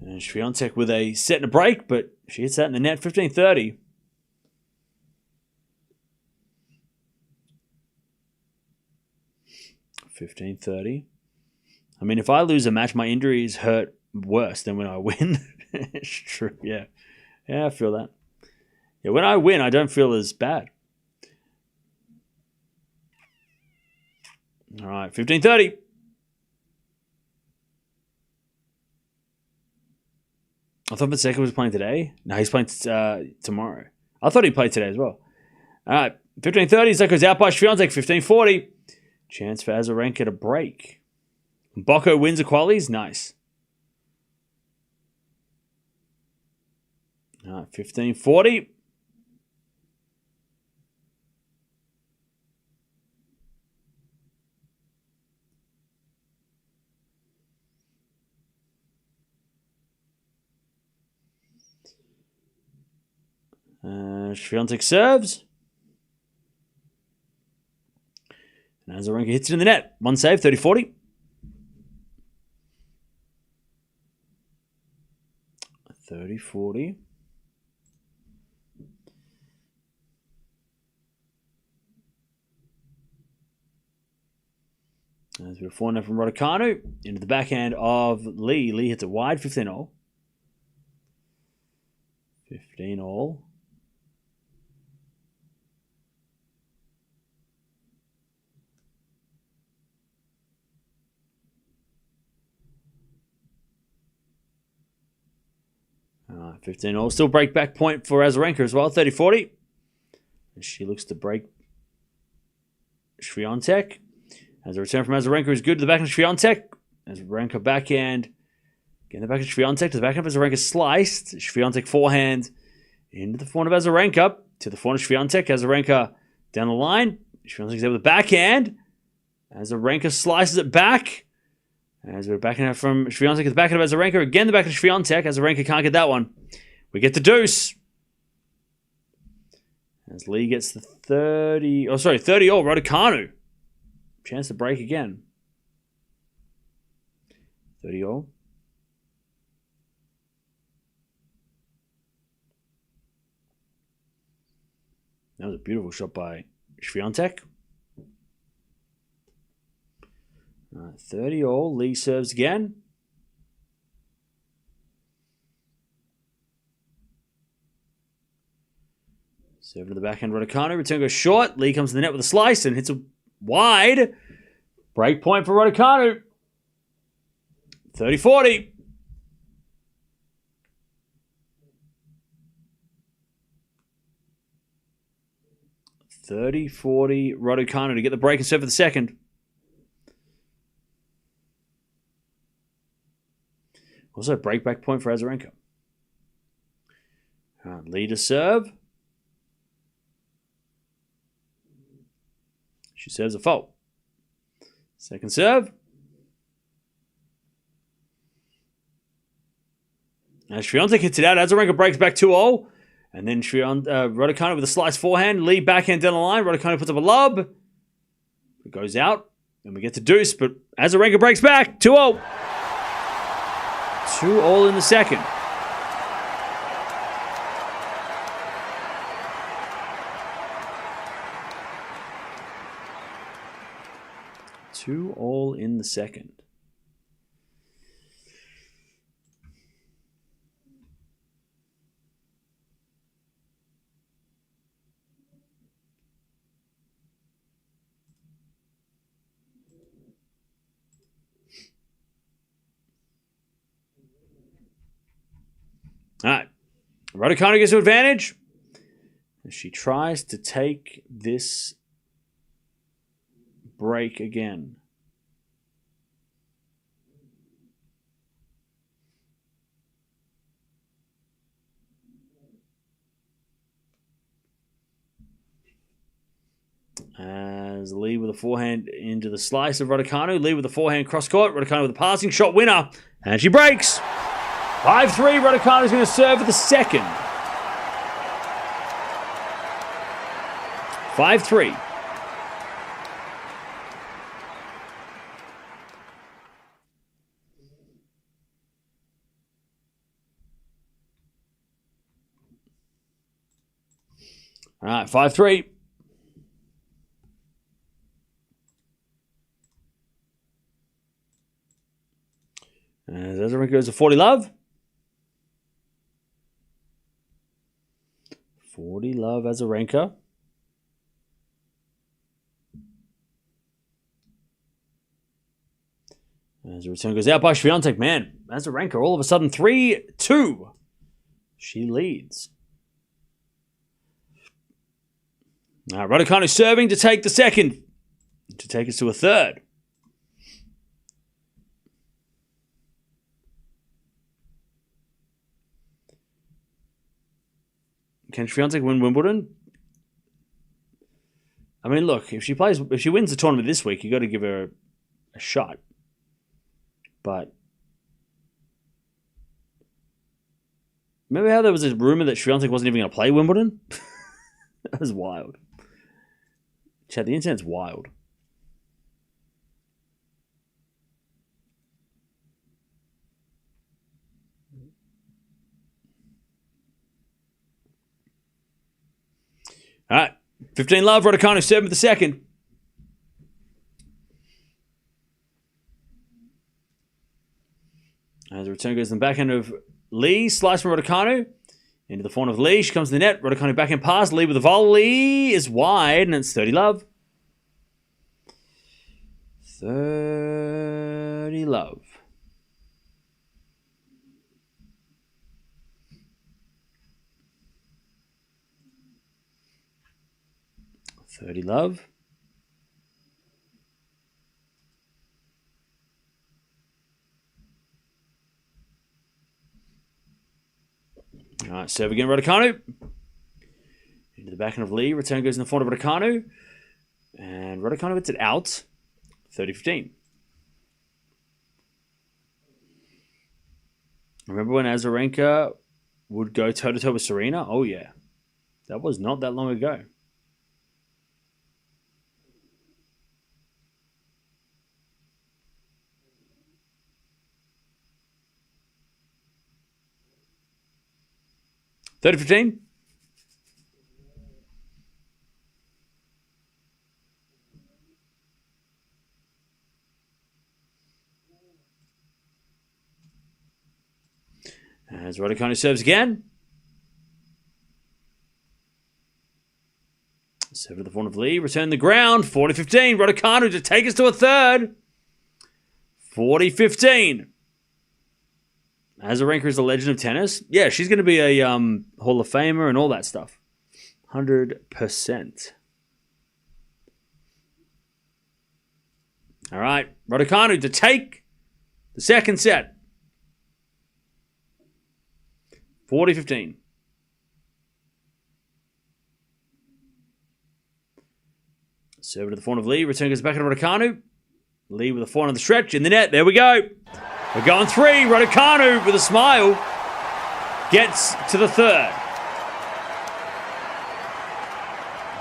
And Swiatek with a set and a break, but she hits that in the net, 15-30. $15-30. I mean, if I lose a match, my injuries hurt worse than when I win. It's true, yeah. Yeah, I feel that. Yeah, when I win, I don't feel as bad. All right, 15-30. I thought Fonseca was playing today. No, he's playing tomorrow. I thought he played today as well. All right, 15-30. That goes out by Swiatek, 15-40. Chance for Azarenka to break. Bocco wins the qualies. Nice. All right, 15-40. Swiatek serves. And Azarenka hits it in the net. One save, 30-40. 30-40. There's a bit of forehand from Raducanu into the backhand of Lee. Lee hits it wide, 15-all. 15-all. 15 all. Still break back point for Azarenka as well. 30-40. And she looks to break Swiatek. As a return from Azarenka is good to the backhand of Swiatek. Azarenka backhand. Getting the backhand of Swiatek to the backhand of Azarenka sliced. Swiatek forehand into the forehand of Azarenka. To the forehand of Swiatek. Azarenka down the line. Swiatek's there with the backhand. Azarenka slices it back. As we're backing out from Swiatek at the backhand of Azarenka. Again, the backhand of Swiatek. Azarenka can't get that one. We get the deuce. As Lee gets the 30 all. Raducanu. Chance to break again. 30 all. That was a beautiful shot by Swiatek. 30 all. Lee serves again. Serve to the backhand, Raducanu. Return goes short. Lee comes to the net with a slice and hits a wide. Break point for Raducanu. 30-40. Raducanu to get the break and serve for the second. Also, break back point for Azarenka. Lee to serve. She serves a fault. Second serve. As Swiatek hits it out, Azarenka breaks back 2-0. And then Raducanu with a slice forehand. Lee backhand down the line. Raducanu puts up a lob. It goes out. And we get to deuce, but Azarenka breaks back. 2-0. 2-0 in the second. Two all in the second. All right. Raducanu gets to advantage. She tries to take this break again. As Lee with a forehand into the slice of Raducanu. Lee with a forehand cross court. Raducanu with a passing shot winner. And she breaks. 5-3. Raducanu is going to serve for the second. 5-3. All right, 5-3. As Azarenka goes to 40 love. 40 love Azarenka. As the return goes out by Swiatek. Man, Azarenka all of a sudden 3-2. She leads. Now, Raducanu serving to take the second. To take us to a third. Can Swiatek win Wimbledon? I mean, look, if she wins the tournament this week, you got to give her a shot. But remember how there was a rumor that Swiatek wasn't even going to play Wimbledon? That was wild. Chad, the internet's wild. All right. 15 love. Raducanu serving for the second. As the return goes in the backhand of Lee. Slice from Raducanu. Into the forehand of Lee. She comes to the net. Raducanu backhand pass. Lee with a volley is wide. And it's 30 love. 30 love. 30 love. All right, serve again, Raducanu. Into the backhand of Lee. Return goes in the front of Raducanu. And Raducanu hits it out. 30-15. Remember when Azarenka would go toe-to-toe with Serena? Oh, yeah. That was not that long ago. $30-15. As Raducanu serves again. Serve to the front of Lee. Return the ground. 40-15. Raducanu to take us to a third. 40-15. Azarenka is a legend of tennis. Yeah, she's going to be a Hall of Famer and all that stuff. 100%. All right. Raducanu to take the second set. 40-15. Serve to the front of Lee. Return goes back to Raducanu. Lee with a forehand on the stretch. In the net. There we go. We're going three. Raducanu with a smile gets to the third.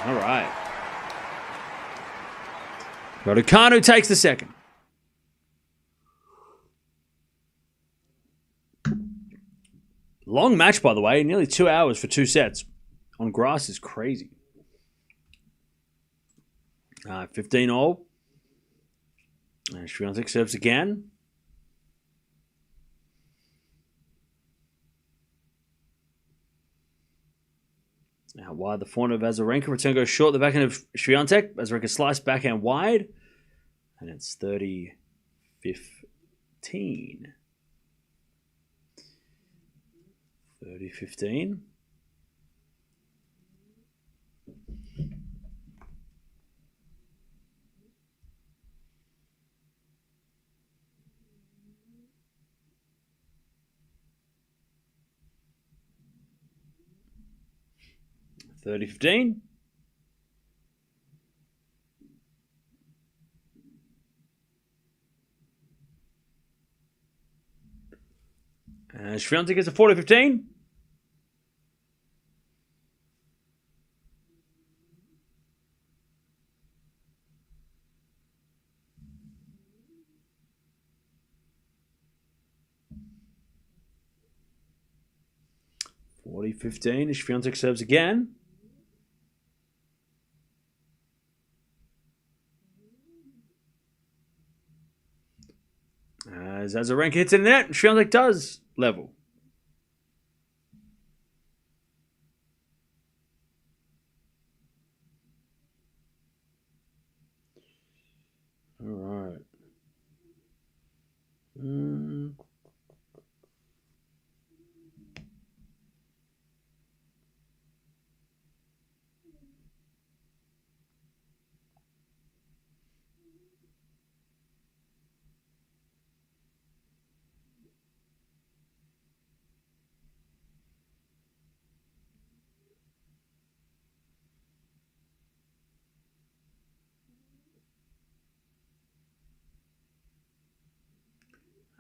All right. Raducanu takes the second. Long match, by the way. Nearly 2 hours for 2 sets. On grass is crazy. 15 all. And Swiatek serves again. Now wide the forehand of Azarenka. Return goes short. The backhand of Swiatek. Azarenka slice backhand wide. And it's 30-15. 30-15. $30-15. And Swiatek gets a 40-15. Swiatek serves again. As Azarenka hits in the net, Swiatek does level. All right.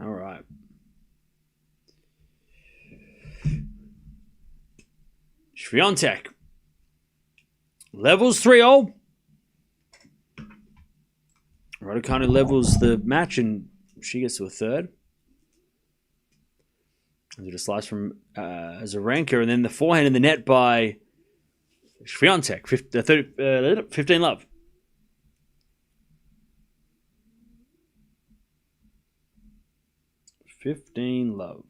All right. Swiatek levels 3-0. Raducanu levels the match and she gets to a third. And a slice from Azarenka and then the forehand in the net by Swiatek. 15 love. 15 love.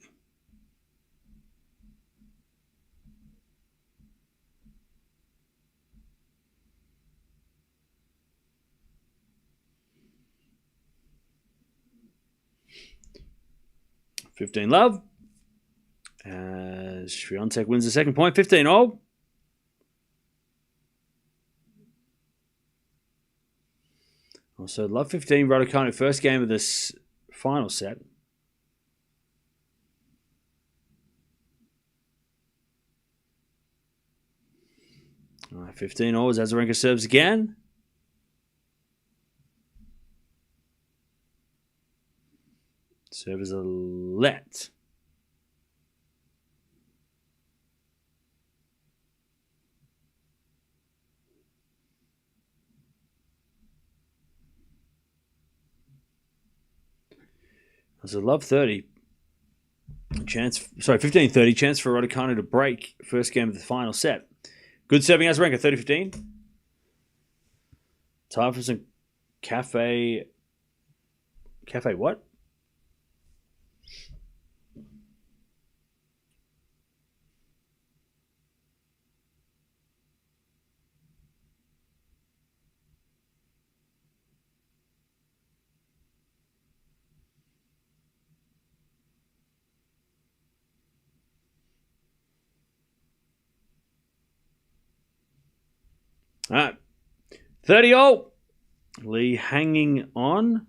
$15 love. As Swiatek wins the second point, 15-all. Also, love 15, Raducanu, first game of this final set. All right, 15 all as Azarenka serves again. Serve is a let. There's a love 30 chance. Sorry, 15-30 chance for Raducanu to break first game of the final set. Good serving Azarenka, 30-15. Time for some cafe. Cafe what? All right. 30-all. Lee hanging on.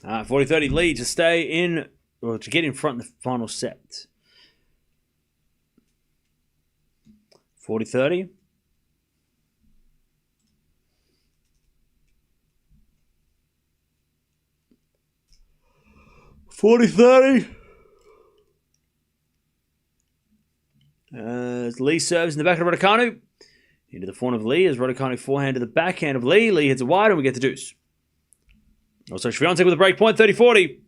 All right, 40-30 lead to stay in, or to get in front in the final set. 40-30. Lee serves in the back of Raducanu. Into the forehand of Lee as Raducanu forehand to the backhand of Lee. Lee hits it wide and we get the deuce. Also, Swiatek with a break point, 30-40.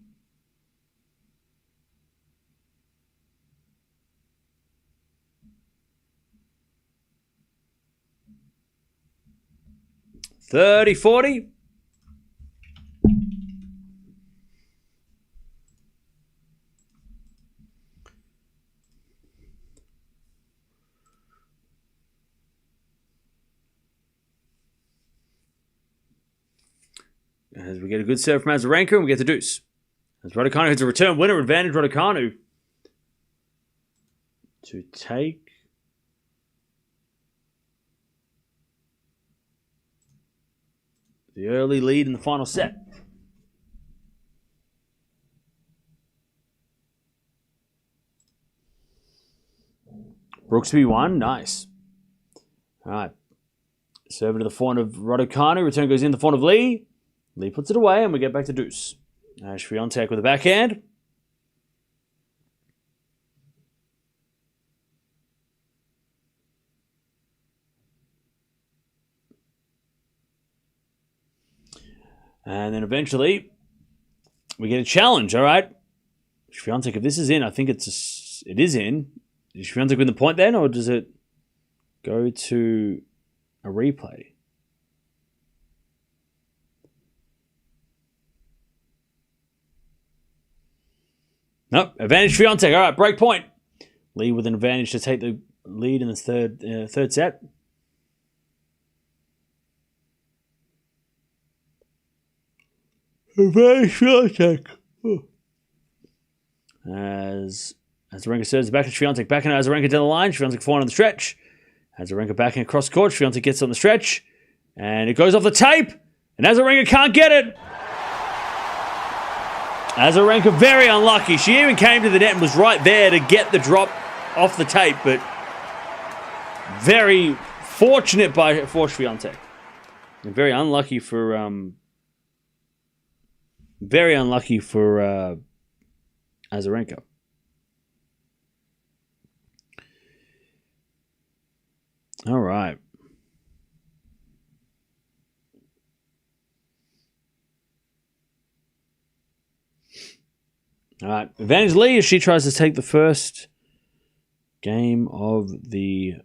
As we get a good serve from Azarenka and we get the deuce. As Raducanu hits a return winner, advantage Raducanu to take the early lead in the final set. Brooksby won. Nice. All right. Serve to the forehand of Raducanu. Return goes in the forehand of Lee. Lee puts it away and we get back to deuce. Swiatek with a backhand. And then eventually we get a challenge, all right? Swiatek, if this is in, I think it is in. Does Swiatek win the point then, or does it go to a replay? Nope, advantage Swiatek. All right, break point. Lee with an advantage to take the lead in the third set. Advantage Swiatek. As Azarenka serves back to Swiatek. Back in Azarenka down the line. Swiatek forehand on the stretch. Azarenka back in across court. Swiatek gets on the stretch. And it goes off the tape. And Azarenka can't get it. Azarenka very unlucky. She even came to the net and was right there to get the drop off the tape, but very fortunate for Swiatek. And very unlucky for Azarenka. All right. All right, advantage Lee as she tries to take the first game of the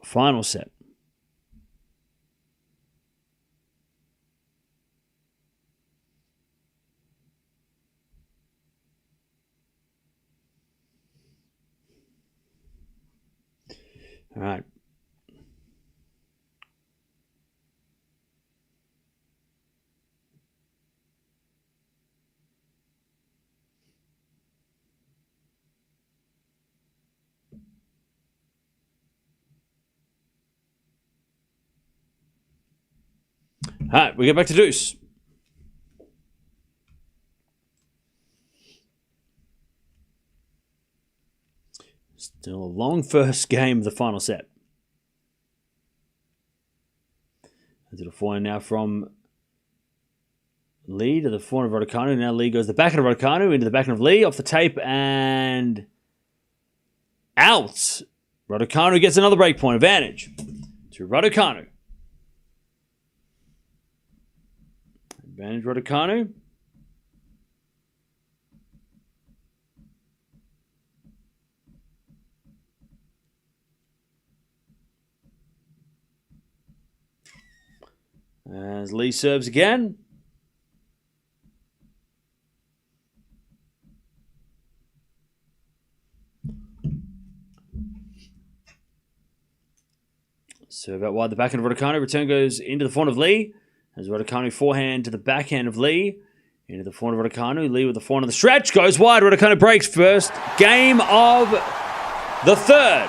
final set. All right. All right, we get back to deuce. Still a long first game of the final set. To the forehand now from Lee to the forehand of Raducanu. Now Lee goes the backhand of Raducanu into the backhand of Lee, off the tape and out. Raducanu gets another break point advantage to Raducanu. Advantage Raducanu. As Lee serves again. Serve out wide the backhand of Raducanu. Return goes into the forehand of Lee. As Raducanu forehand to the backhand of Lee. Into the forehand of Raducanu. Lee with the forehand of the stretch. Goes wide. Raducanu breaks first game of the third.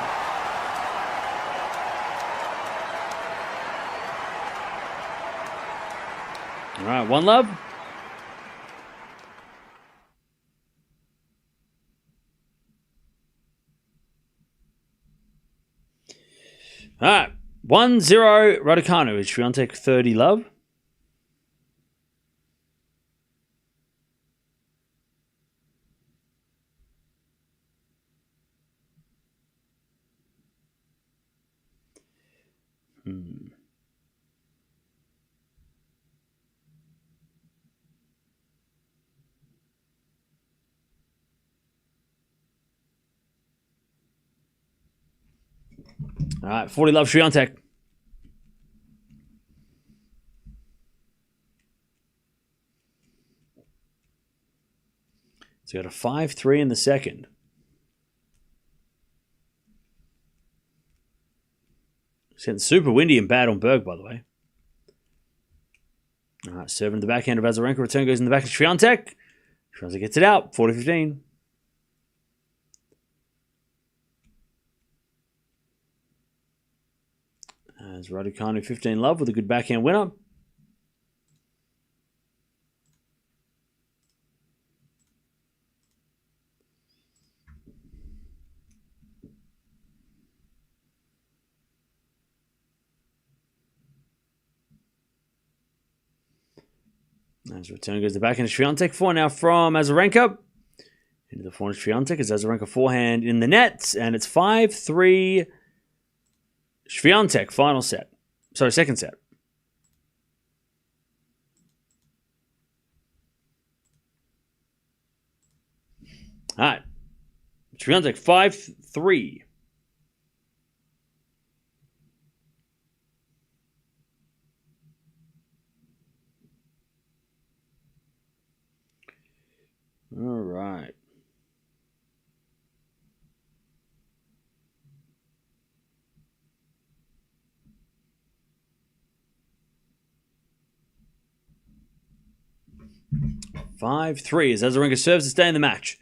All right, 1-love. All right, 1-0 Raducanu. Is Swiatek 30-love? All right, 40-love Swiatek. So got a 5-3 in the second. It's getting super windy and bad on Berg, by the way. All right, serving to the backhand of Azarenka. Return goes in the back of Swiatek. Swiatek gets it out, 40-15. As Raducanu 15-love with a good backhand winner. As return goes the backhand of Swiatek. Four now from Azarenka. Into the forehand of Swiatek as Azarenka forehand in the net. And it's 5-3 Swiatek, final set. Sorry, second set. All right. Swiatek 5-3. All right. Five-three as Azarenka serves to stay in the match.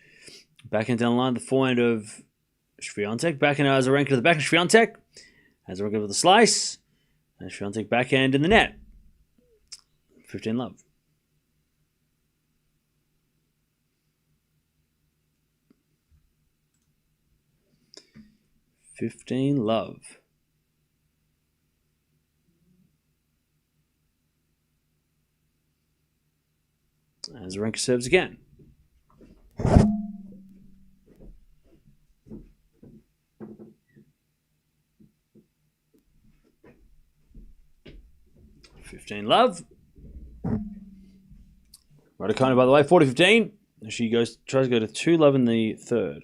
Backhand down the line, the forehand of Swiatek. Backhand of Azarenka to the back of Swiatek. Azarenka with a slice. And Swiatek backhand in the net. 15-love. Love. Azarenka serves again. Love. Raducanu, by the way, 40-15. She tries to go to 2-love in the third.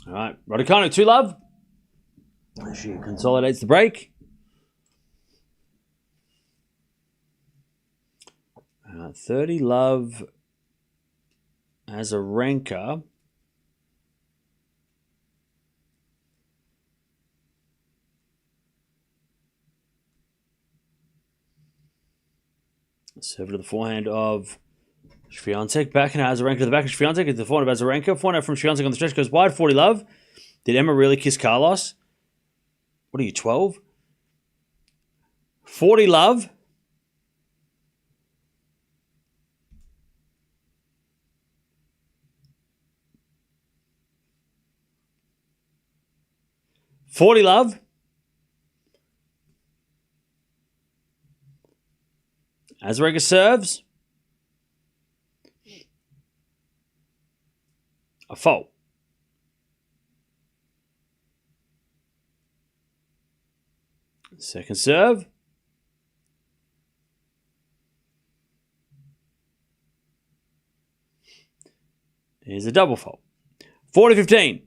All right, Raducanu, 2 love. She consolidates the break. 30 love. Azarenka. Serve to the forehand of Swiatek. Back and Azarenka to the back of Swiatek. It's the forehand of Azarenka. Forehand from Swiatek on the stretch goes wide. 40 love. Did Emma really kiss Carlos? What are you, 12? 40 love. Love. Azarenka serves. A fault. Second serve. Here's a double fault. 40-15.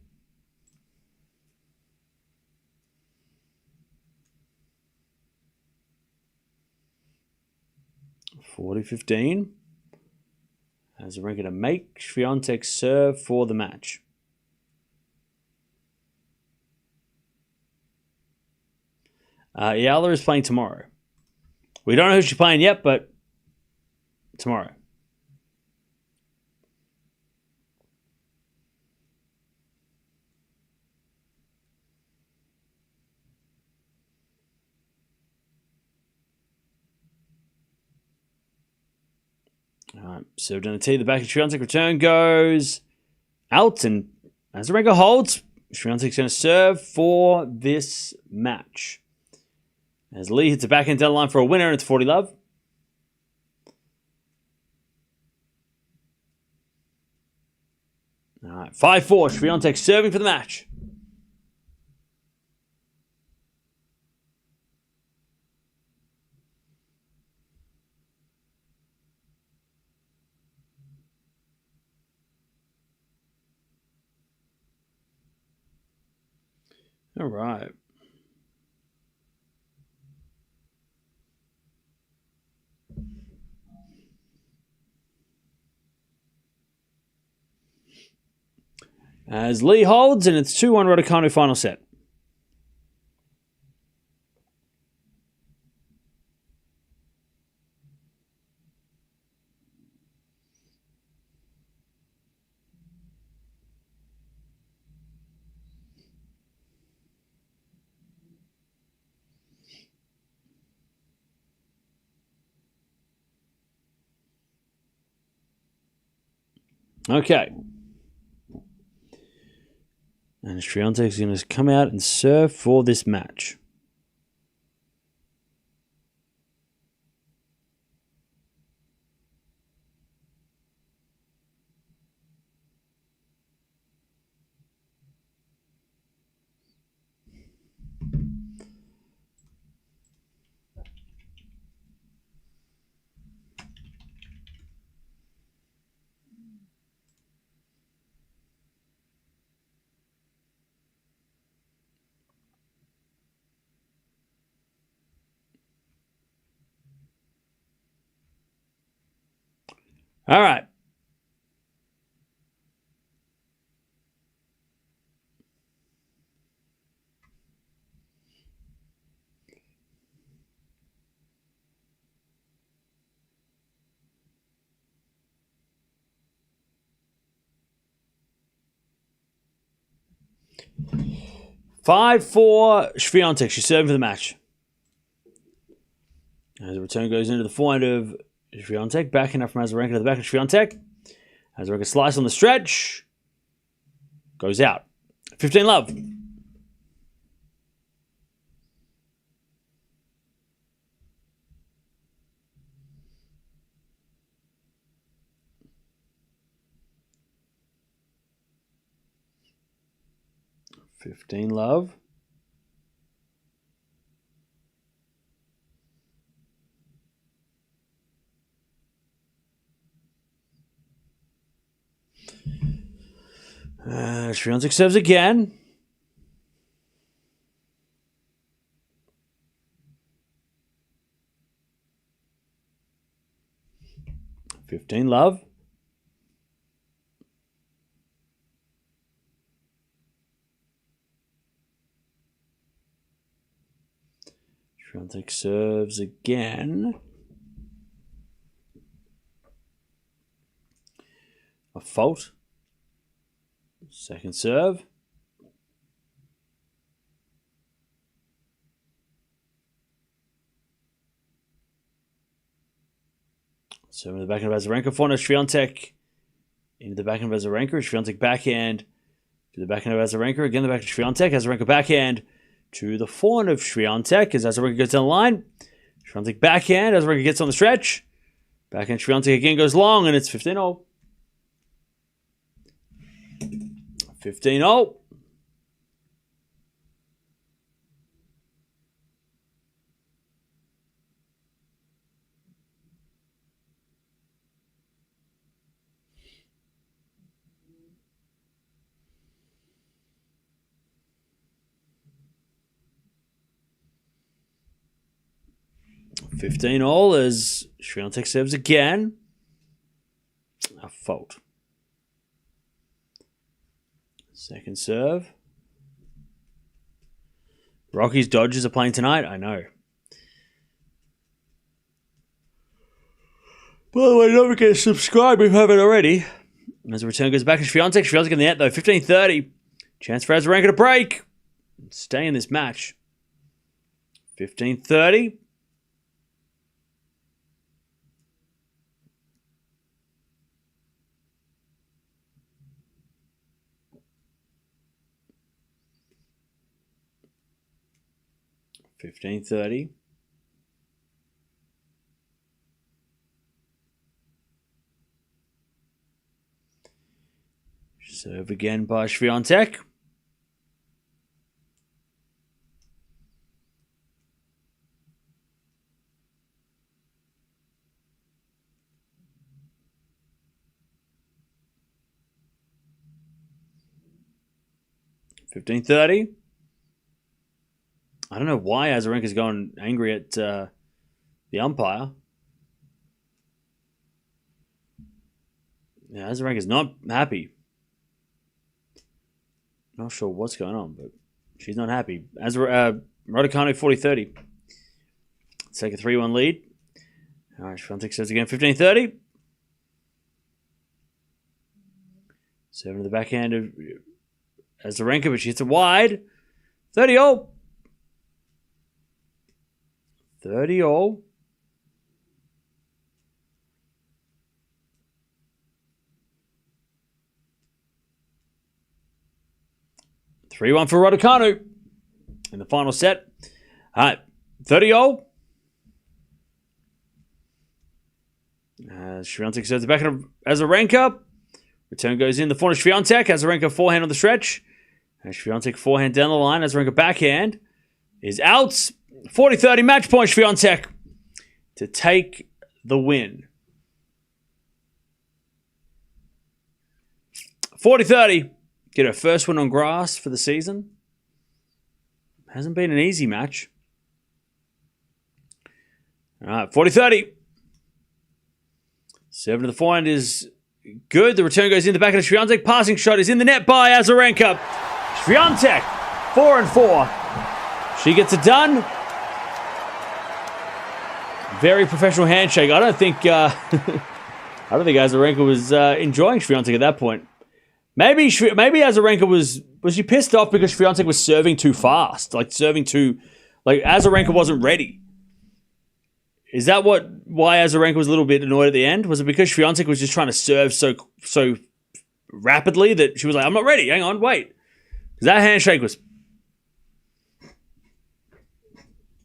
Azarenka to make Swiatek serve for the match. Eala is playing tomorrow. We don't know who she's playing yet, but tomorrow. All right, served on a tee. The back of Swiatek return goes out, and Azarenka holds. Swiatek's going to serve for this match. As Lee hits a backhand down the line for a winner, and it's 40 love. All right, 5-4. Swiatek serving for the match. All right. As Lee holds, and it's 2-1 Raducanu final set. Okay. And Swiatek's going to come out and serve for this match. All right. Five for Swiatek. She's serving for the match. As the return goes into the forehand of Swiatek. Backing up from Azarenka to the back of Swiatek. Azarenka slice on the stretch. Goes out. 15 love. Swiatek serves again. $15 love. Swiatek serves again. A fault. Second serve. Serve in the backhand of Azarenka. Forehand of Swiatek into the backhand of Azarenka. Swiatek backhand to the backhand of Azarenka. Again, the backhand of Swiatek. Azarenka backhand to the forehand of Swiatek as Azarenka gets down the line. Swiatek backhand. Azarenka gets on the stretch. Backhand Swiatek again goes long, and it's 15-0. 15-0. $15 as Swiatek serves again. A fault. Second serve. Rockies Dodgers are playing tonight. I know. By the way, don't forget to subscribe if you haven't already. As the return goes back to Swiatek. Swiatek in the net though. 15-30. Chance for Azarenka to break. Stay in this match. 15-30. $15.30. Serve again by Swiatek. $15.30. I don't know why Azarenka's going angry at the umpire. Yeah, Azarenka's not happy. Not sure what's going on, but she's not happy. Raducanu 40-30. Take a 3-1 lead. All right, Swiatek says again, 15-30. Serving to the backhand of Azarenka, but she hits it wide. 30-0. 30-0. (3-1) for Raducanu in the final set. All right, 30-0. Swiatek serves the backhand of Azarenka. Return goes in. The forehand of Swiatek. Azarenka forehand on the stretch. And Swiatek forehand down the line. Azarenka backhand is out. 40-30 match point Swiatek to take the win. 40-30. Get her first win on grass for the season. Hasn't been an easy match. All right, 40-30. Serving to the forehand is good. The return goes in the back of Swiatek. Passing shot is in the net by Azarenka. Swiatek, 4-4. She gets it done. Very professional handshake. I don't think Azarenka was enjoying Swiatek at that point. Maybe Azarenka was she pissed off because Swiatek was serving too fast, like Azarenka wasn't ready. Is that why Azarenka was a little bit annoyed at the end? Was it because Swiatek was just trying to serve so rapidly that she was like, I'm not ready. Hang on, wait. Because that handshake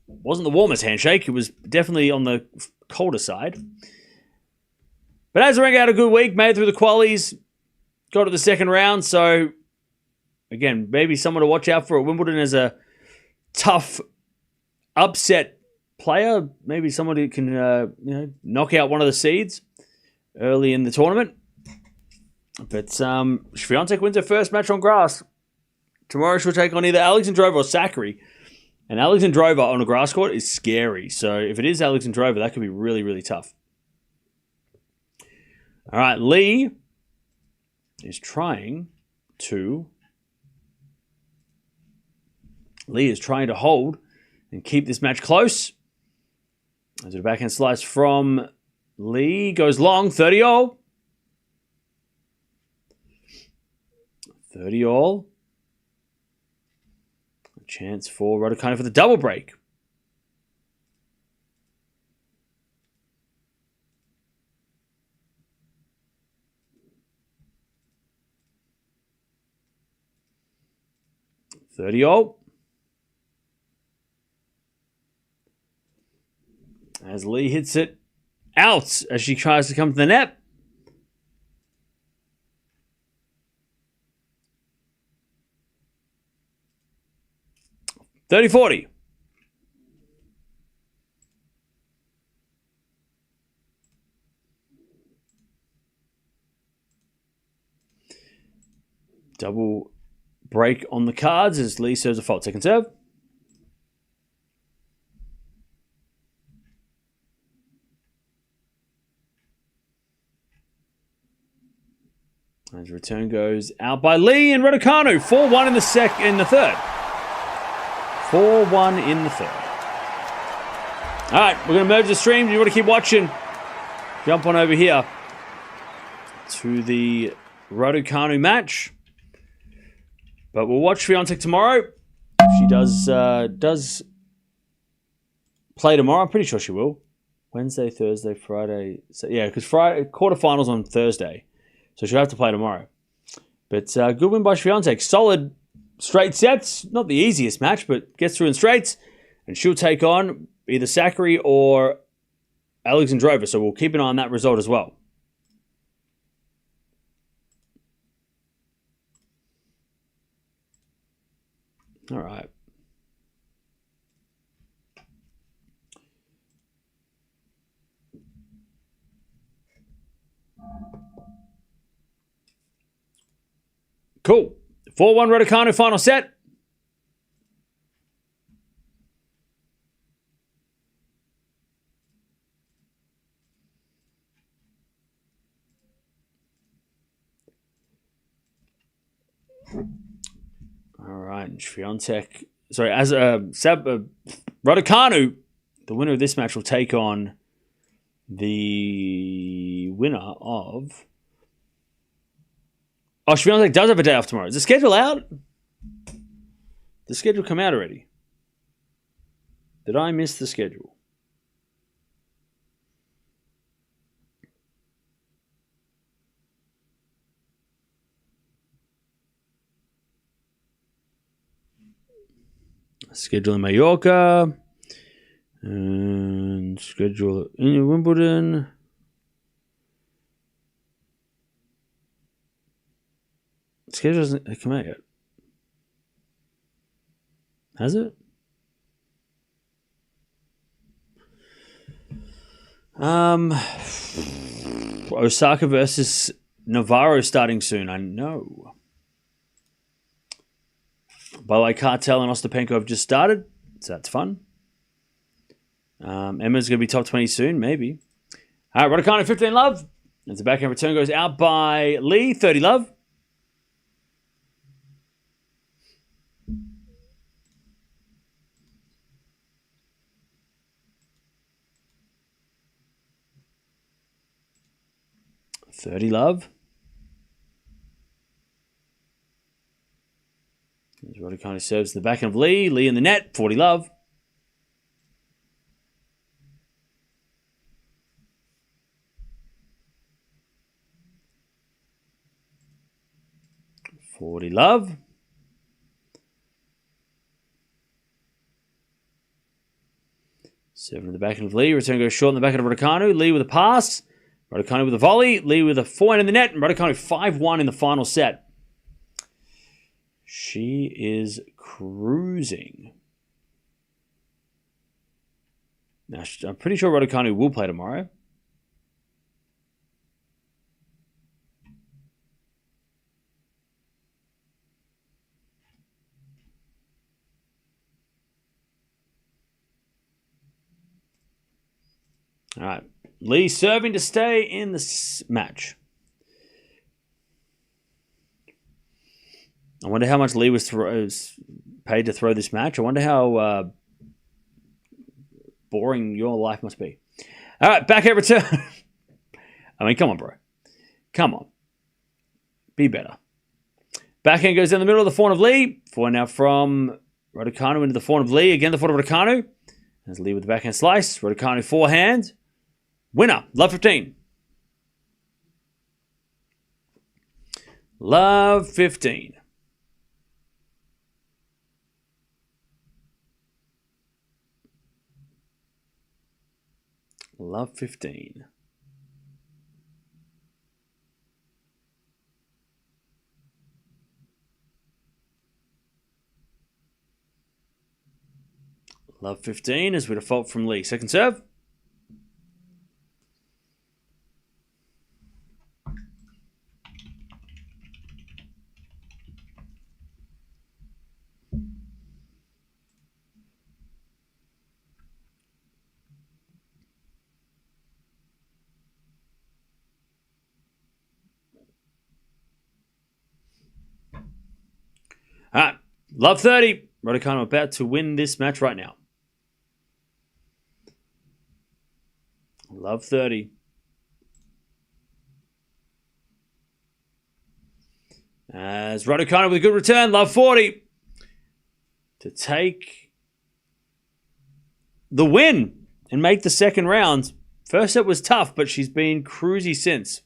wasn't the warmest handshake. It was definitely on the colder side. But Azarenka had a good week, made it through the qualies, got to the second round. So, again, maybe someone to watch out for at Wimbledon as a tough upset player. Maybe someone who can knock out one of the seeds early in the tournament. But Swiatek wins her first match on grass. Tomorrow she'll take on either Alexandrova or Sakkari. And Alexandrova on a grass court is scary. So if it is Alexandrova, that could be really, really tough. All right, Lee is trying to hold and keep this match close. As a backhand slice from Lee goes long, 30-all. 30-all. A chance for Raducanu for the double break. .30-all. As Lee hits it out as she tries to come to the net. .30-40. Double break on the cards as Lee serves a fault. Second serve. As return goes out by Lee and Raducanu. 4-1 in the third. 4-1 in the third. All right, we're going to merge the streams. If you want to keep watching, jump on over here to the Raducanu match. But we'll watch Swiatek tomorrow. If she does play tomorrow, I'm pretty sure she will. Wednesday, Thursday, Friday. So, yeah, because Friday quarterfinals on Thursday. So she'll have to play tomorrow. But good win by Swiatek. Solid straight sets. Not the easiest match, but gets through in straights. And she'll take on either Sakkari or Alexandrova. So we'll keep an eye on that result as well. All right. Cool. 4-1 Raducanu final set. All right, Swiatek. Sorry, as Raducanu, the winner of this match will take on the winner of. Oh, Swiatek does have a day off tomorrow. Is the schedule out? Did the schedule come out already? Did I miss the schedule? Schedule in Mallorca. And schedule in Wimbledon. Schedule hasn't come out yet. Has it? Osaka versus Navarro starting soon. I know. By the way, Cartel and Ostapenko have just started, so that's fun. Emma's going to be top 20 soon, maybe. All right, Raducanu, 15 love. As the backhand return goes out by Lee, 30 love. $30 love. As Raducanu serves the backhand of Lee. Lee in the net, 40 love. $40 love. Seven in the backhand of Lee. Return goes short in the backhand of Raducanu. Lee with a pass. Raducanu with a volley. Lee with a forehand in the net. And Raducanu 5-1 in the final set. She is cruising. Now, I'm pretty sure Raducanu will play tomorrow. All right. Lee serving to stay in the match. I wonder how much Lee was paid to throw this match. I wonder how boring your life must be. All right, backhand return. I mean, come on, bro. Come on. Be better. Backhand goes down the middle of the forehand of Lee. Forehand now from Raducanu into the forehand of Lee. Again, the forehand of Raducanu. There's Lee with the backhand slice. Raducanu forehand. Winner. Love 15. Love 15. Love 15. Love 15 as we default from Lee. Second serve. All right. Love 30. Raducanu about to win this match right now. Love 30. As Raducanu with a good return. Love 40. To take the win and make the second round. First set was tough, but she's been cruisy since.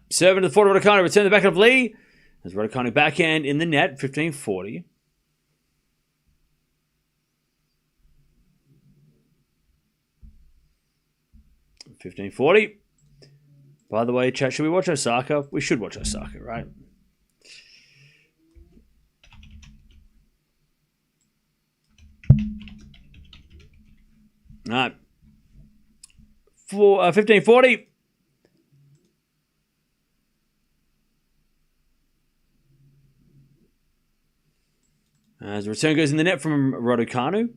Serving to the forward of Raducanu. Return the backhand of Lee. As Raducanu backhand in the net. 15-40. By the way, chat, should we watch Osaka? We should watch Osaka, right? All right. 15-40. As the return goes in the net from Raducanu.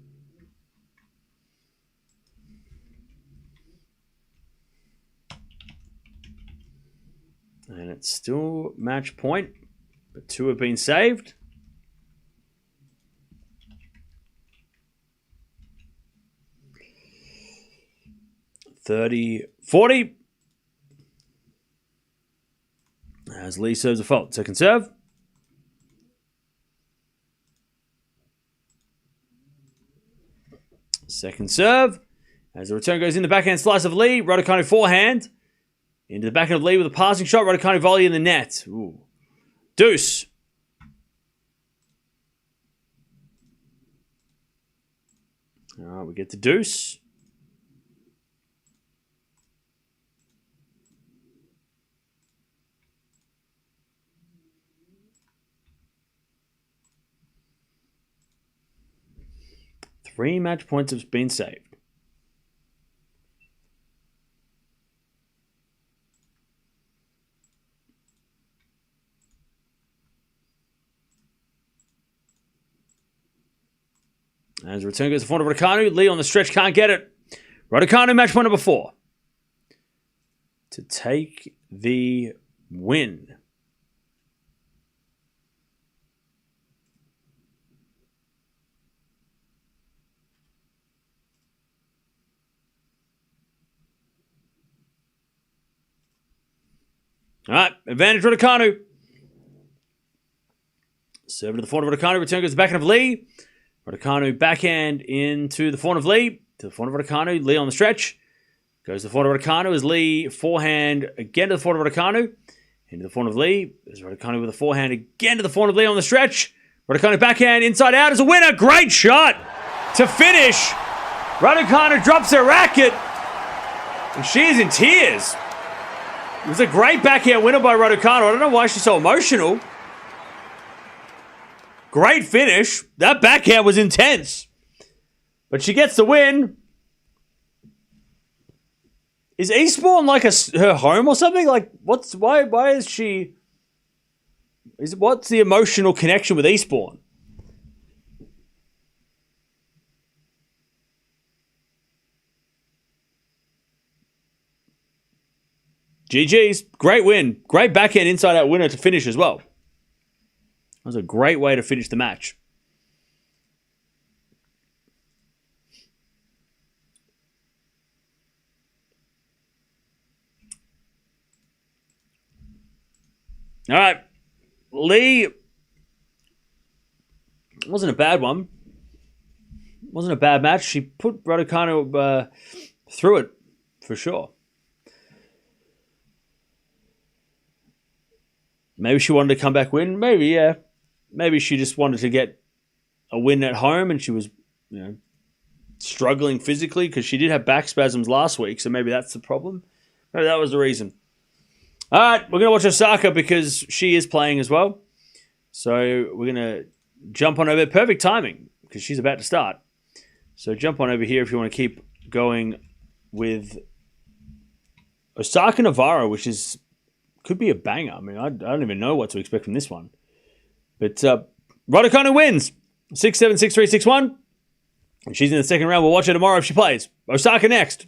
And it's still match point, but two have been saved. (30-40) as Lee serves a fault. Second serve. Second serve. As the return goes in, the backhand slice of Lee. Raducanu forehand. Into the backhand of Lee with a passing shot. Raducanu volley in the net. Ooh. Deuce. All right, we get the deuce. Three match points have been saved. As the return goes to the front of Raducanu. Lee on the stretch can't get it. Raducanu match point number 4. To take the win. All right, advantage Raducanu. Serve to the forehand of Raducanu. Return goes to the backhand of Lee. Raducanu backhand into the forehand of Lee. To the forehand of Raducanu. Lee on the stretch. Goes to the forehand of Raducanu as Lee forehand again to the forehand of Raducanu. Into the forehand of Lee. There's Raducanu with a forehand again to the forehand of Lee on the stretch. Raducanu backhand inside out as a winner. Great shot to finish. Raducanu drops her racket. And she is in tears. It was a great backhand winner by Raducanu. I don't know why she's so emotional. Great finish. That backhand was intense. But she gets the win. Is Eastbourne like her home or something? Like, why is she... What's the emotional connection with Eastbourne? GG's. Great win. Great backhand inside-out winner to finish as well. That was a great way to finish the match. All right. Lee, wasn't a bad one. Wasn't a bad match. She put Raducanu through it for sure. Maybe she wanted to come back win. Maybe, yeah. Maybe she just wanted to get a win at home and she was, struggling physically because she did have back spasms last week, so maybe that's the problem. Maybe that was the reason. All right, we're going to watch Osaka because she is playing as well. So we're going to jump on over. Perfect timing because she's about to start. So jump on over here if you want to keep going with Osaka Navarro, which could be a banger. I mean, I don't even know what to expect from this one. But Raducanu wins 6-7, 6-3, 6-1. And she's in the second round. We'll watch her tomorrow if she plays. Osaka next.